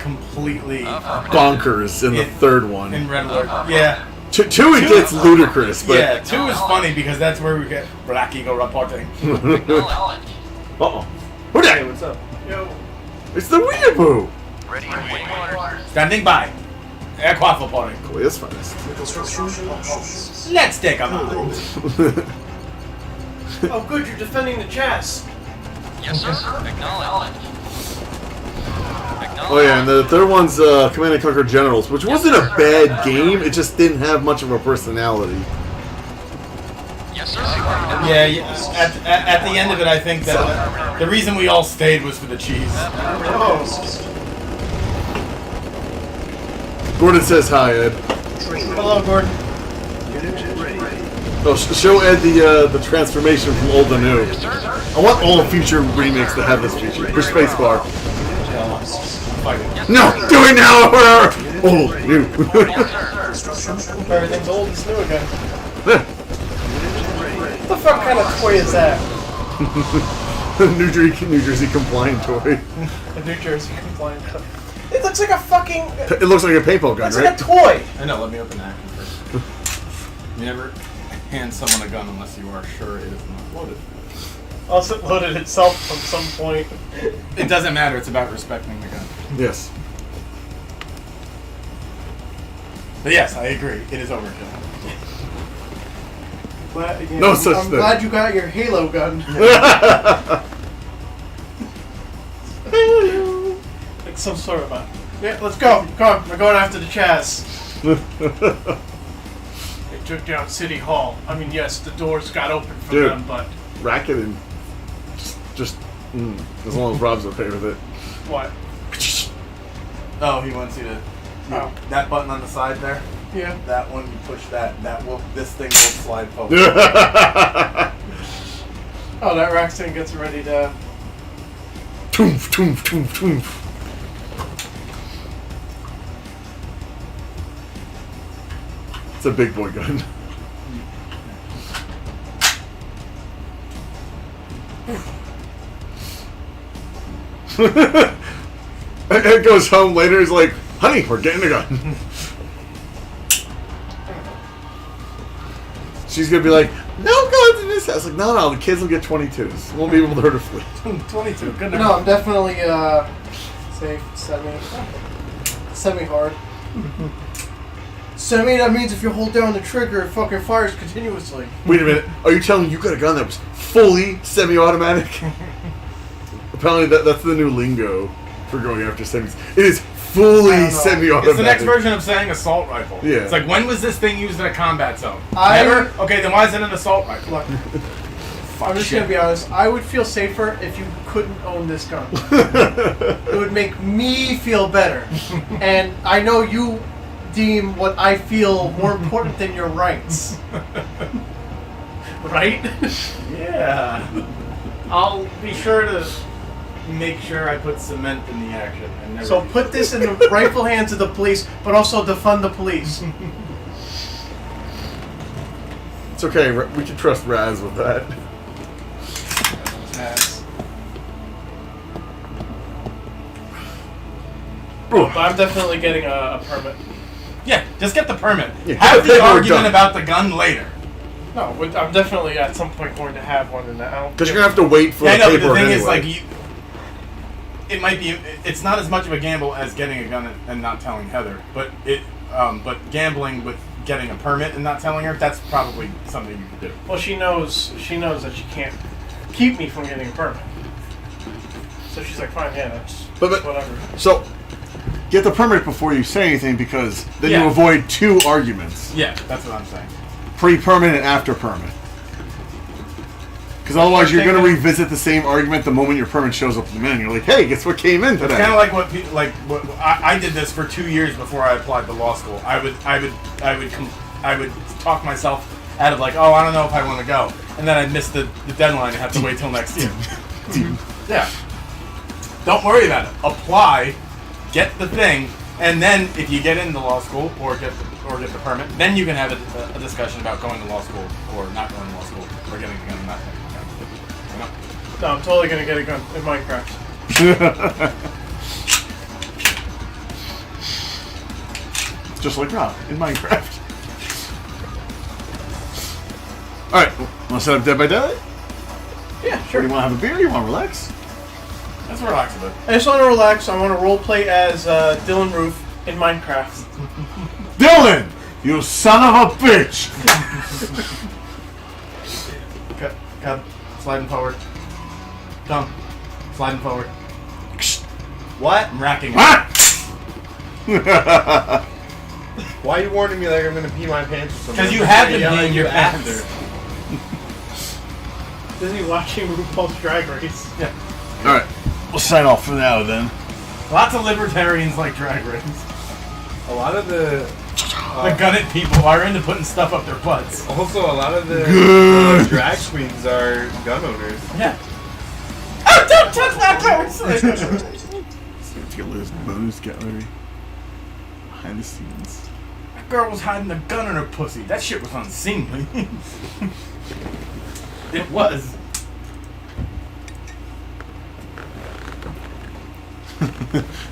completely Bonkers in the third one. in Red Alert. Yeah. Two it gets ludicrous, but Yeah, 2 is funny because that's where we get Black Eagle reporting. Acknowledge. uh-oh. Who that? What's up? Yo. It's the Weeaboo! Ready, waiting orders. Standing by. Air quaffle party. Koya's finest. Construction options. Let's take a moment. Oh, good, you're defending the chest. Yes, sir. Acknowledge. Oh yeah, and the third one's Command and Conquer Generals, which wasn't a bad game, it just didn't have much of a personality. Yes, sir. At the end of it, I think that the reason we all stayed was for the cheese. Gordon says hi, Ed. Hello, Gordon. Oh, show Ed the transformation from old to new. I want all future remakes to have this feature. Your spacebar. No, do it now! Old, new. Everything's old and new again. What the fuck kind of toy is that? New Jersey compliant toy. A New Jersey compliant toy. It looks like a fucking... It looks like a paintball gun, It's right? like a toy! I know, let me open that first. You never hand someone a gun unless you are sure it is not loaded. Also, it loaded itself from some point. It doesn't matter, it's about respecting the gun. Yes. But yes, I agree, it is overkill. No such I'm thing. glad you got your Halo gun. Like some sort of a... Yeah, let's go. Come on, we're going after the Chaz. They took down City Hall. I mean, yes, the doors got open for them, but... Racket and just as long as Rob's okay with it. What? Oh, he wants you to... That button on the side there? Yeah. That one, you push that, this thing will slide forward. Oh, that Raxton gets ready to... Toomph, toomph, toomph, toomph. It's a big boy gun. Ed goes home later, he's like, honey, we're getting a gun. She's gonna be like, no guns in this house. Like, no, the kids will get 22s. We'll be able to hurt a fleet. 22, good enough. No, I'm definitely, safe, semi-hard. Semi, that means if you hold down the trigger, it fucking fires continuously. Wait a minute. Are you telling me you got a gun that was fully semi-automatic? Apparently that's the new lingo for going after semis. It is fully semi-automatic. It's the next version of saying assault rifle. Yeah. It's like, when was this thing used in a combat zone? I- Never? Okay, then why is it an assault rifle? Look, I'm just gonna be honest. I would feel safer if you couldn't own this gun. It would make me feel better. And I know you deem what I feel more important than your rights. Right? Yeah. I'll be sure to make sure I put cement in the action. And never So put this in the rightful hands of the police, but also defund the police. It's okay. We can trust Raz with that. But I'm definitely getting a permit. Yeah, just get the permit. Yeah, have get the the argument done. about the gun later. No, I'm definitely at some point going to have one in the house. Because you're going to have to wait for Yeah, I the know, but paperwork the thing anyway. is, like, it might be. It's not as much of a gamble as getting a gun and not telling Heather, but but gambling with getting a permit and not telling her, that's probably something you could do. Well, she knows that she can't keep me from getting a permit. So she's like, fine, yeah, that's whatever. So, get the permit before you say anything, because then Yeah. you avoid two arguments. Yeah, that's what I'm saying. Pre-permit and after permit. Because otherwise you're going to revisit the same argument the moment your permit shows up in the mail. You're like, hey, guess what came in today? It's kind of like what I did this for 2 years before I applied to law school. I would talk myself out of like, oh, I don't know if I want to go, and then I'd miss the deadline and have to wait till next year. Yeah. Don't worry about it. Apply, get the thing, and then if you get into law school or get the permit, then you can have a discussion about going to law school or not going to law school or getting a gun or not getting a gun. You know? No, I'm totally gonna get a gun in Minecraft. Just like Rob in Minecraft. Alright, want to set up Dead by Daylight? Yeah, sure. Or do you want to have a beer? You want to relax? Let's relax a bit. I just want to relax. I want to roleplay as Dylan Roof in Minecraft. Dylan! You son of a bitch! Cut. Sliding forward. Come. Sliding forward. What? I'm racking it. Why are you warning me like I'm gonna pee my pants or something? Because you have to be in your pants. Busy watching RuPaul's Drag Race. Yeah. All right, we'll sign off for now then. Lots of libertarians like Drag Race. A lot of the gun-it people are into putting stuff up their butts. also a lot of the drag queens are gun owners. Yeah. Oh, don't touch that person! Let's get this bonus gallery behind the scenes. That girl was hiding a gun in her pussy. That shit was unseemly. It was.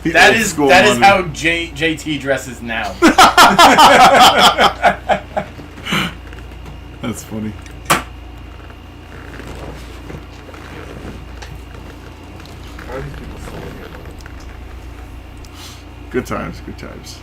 That is how JT dresses now. That's funny. How are these people still here? Good times, good times.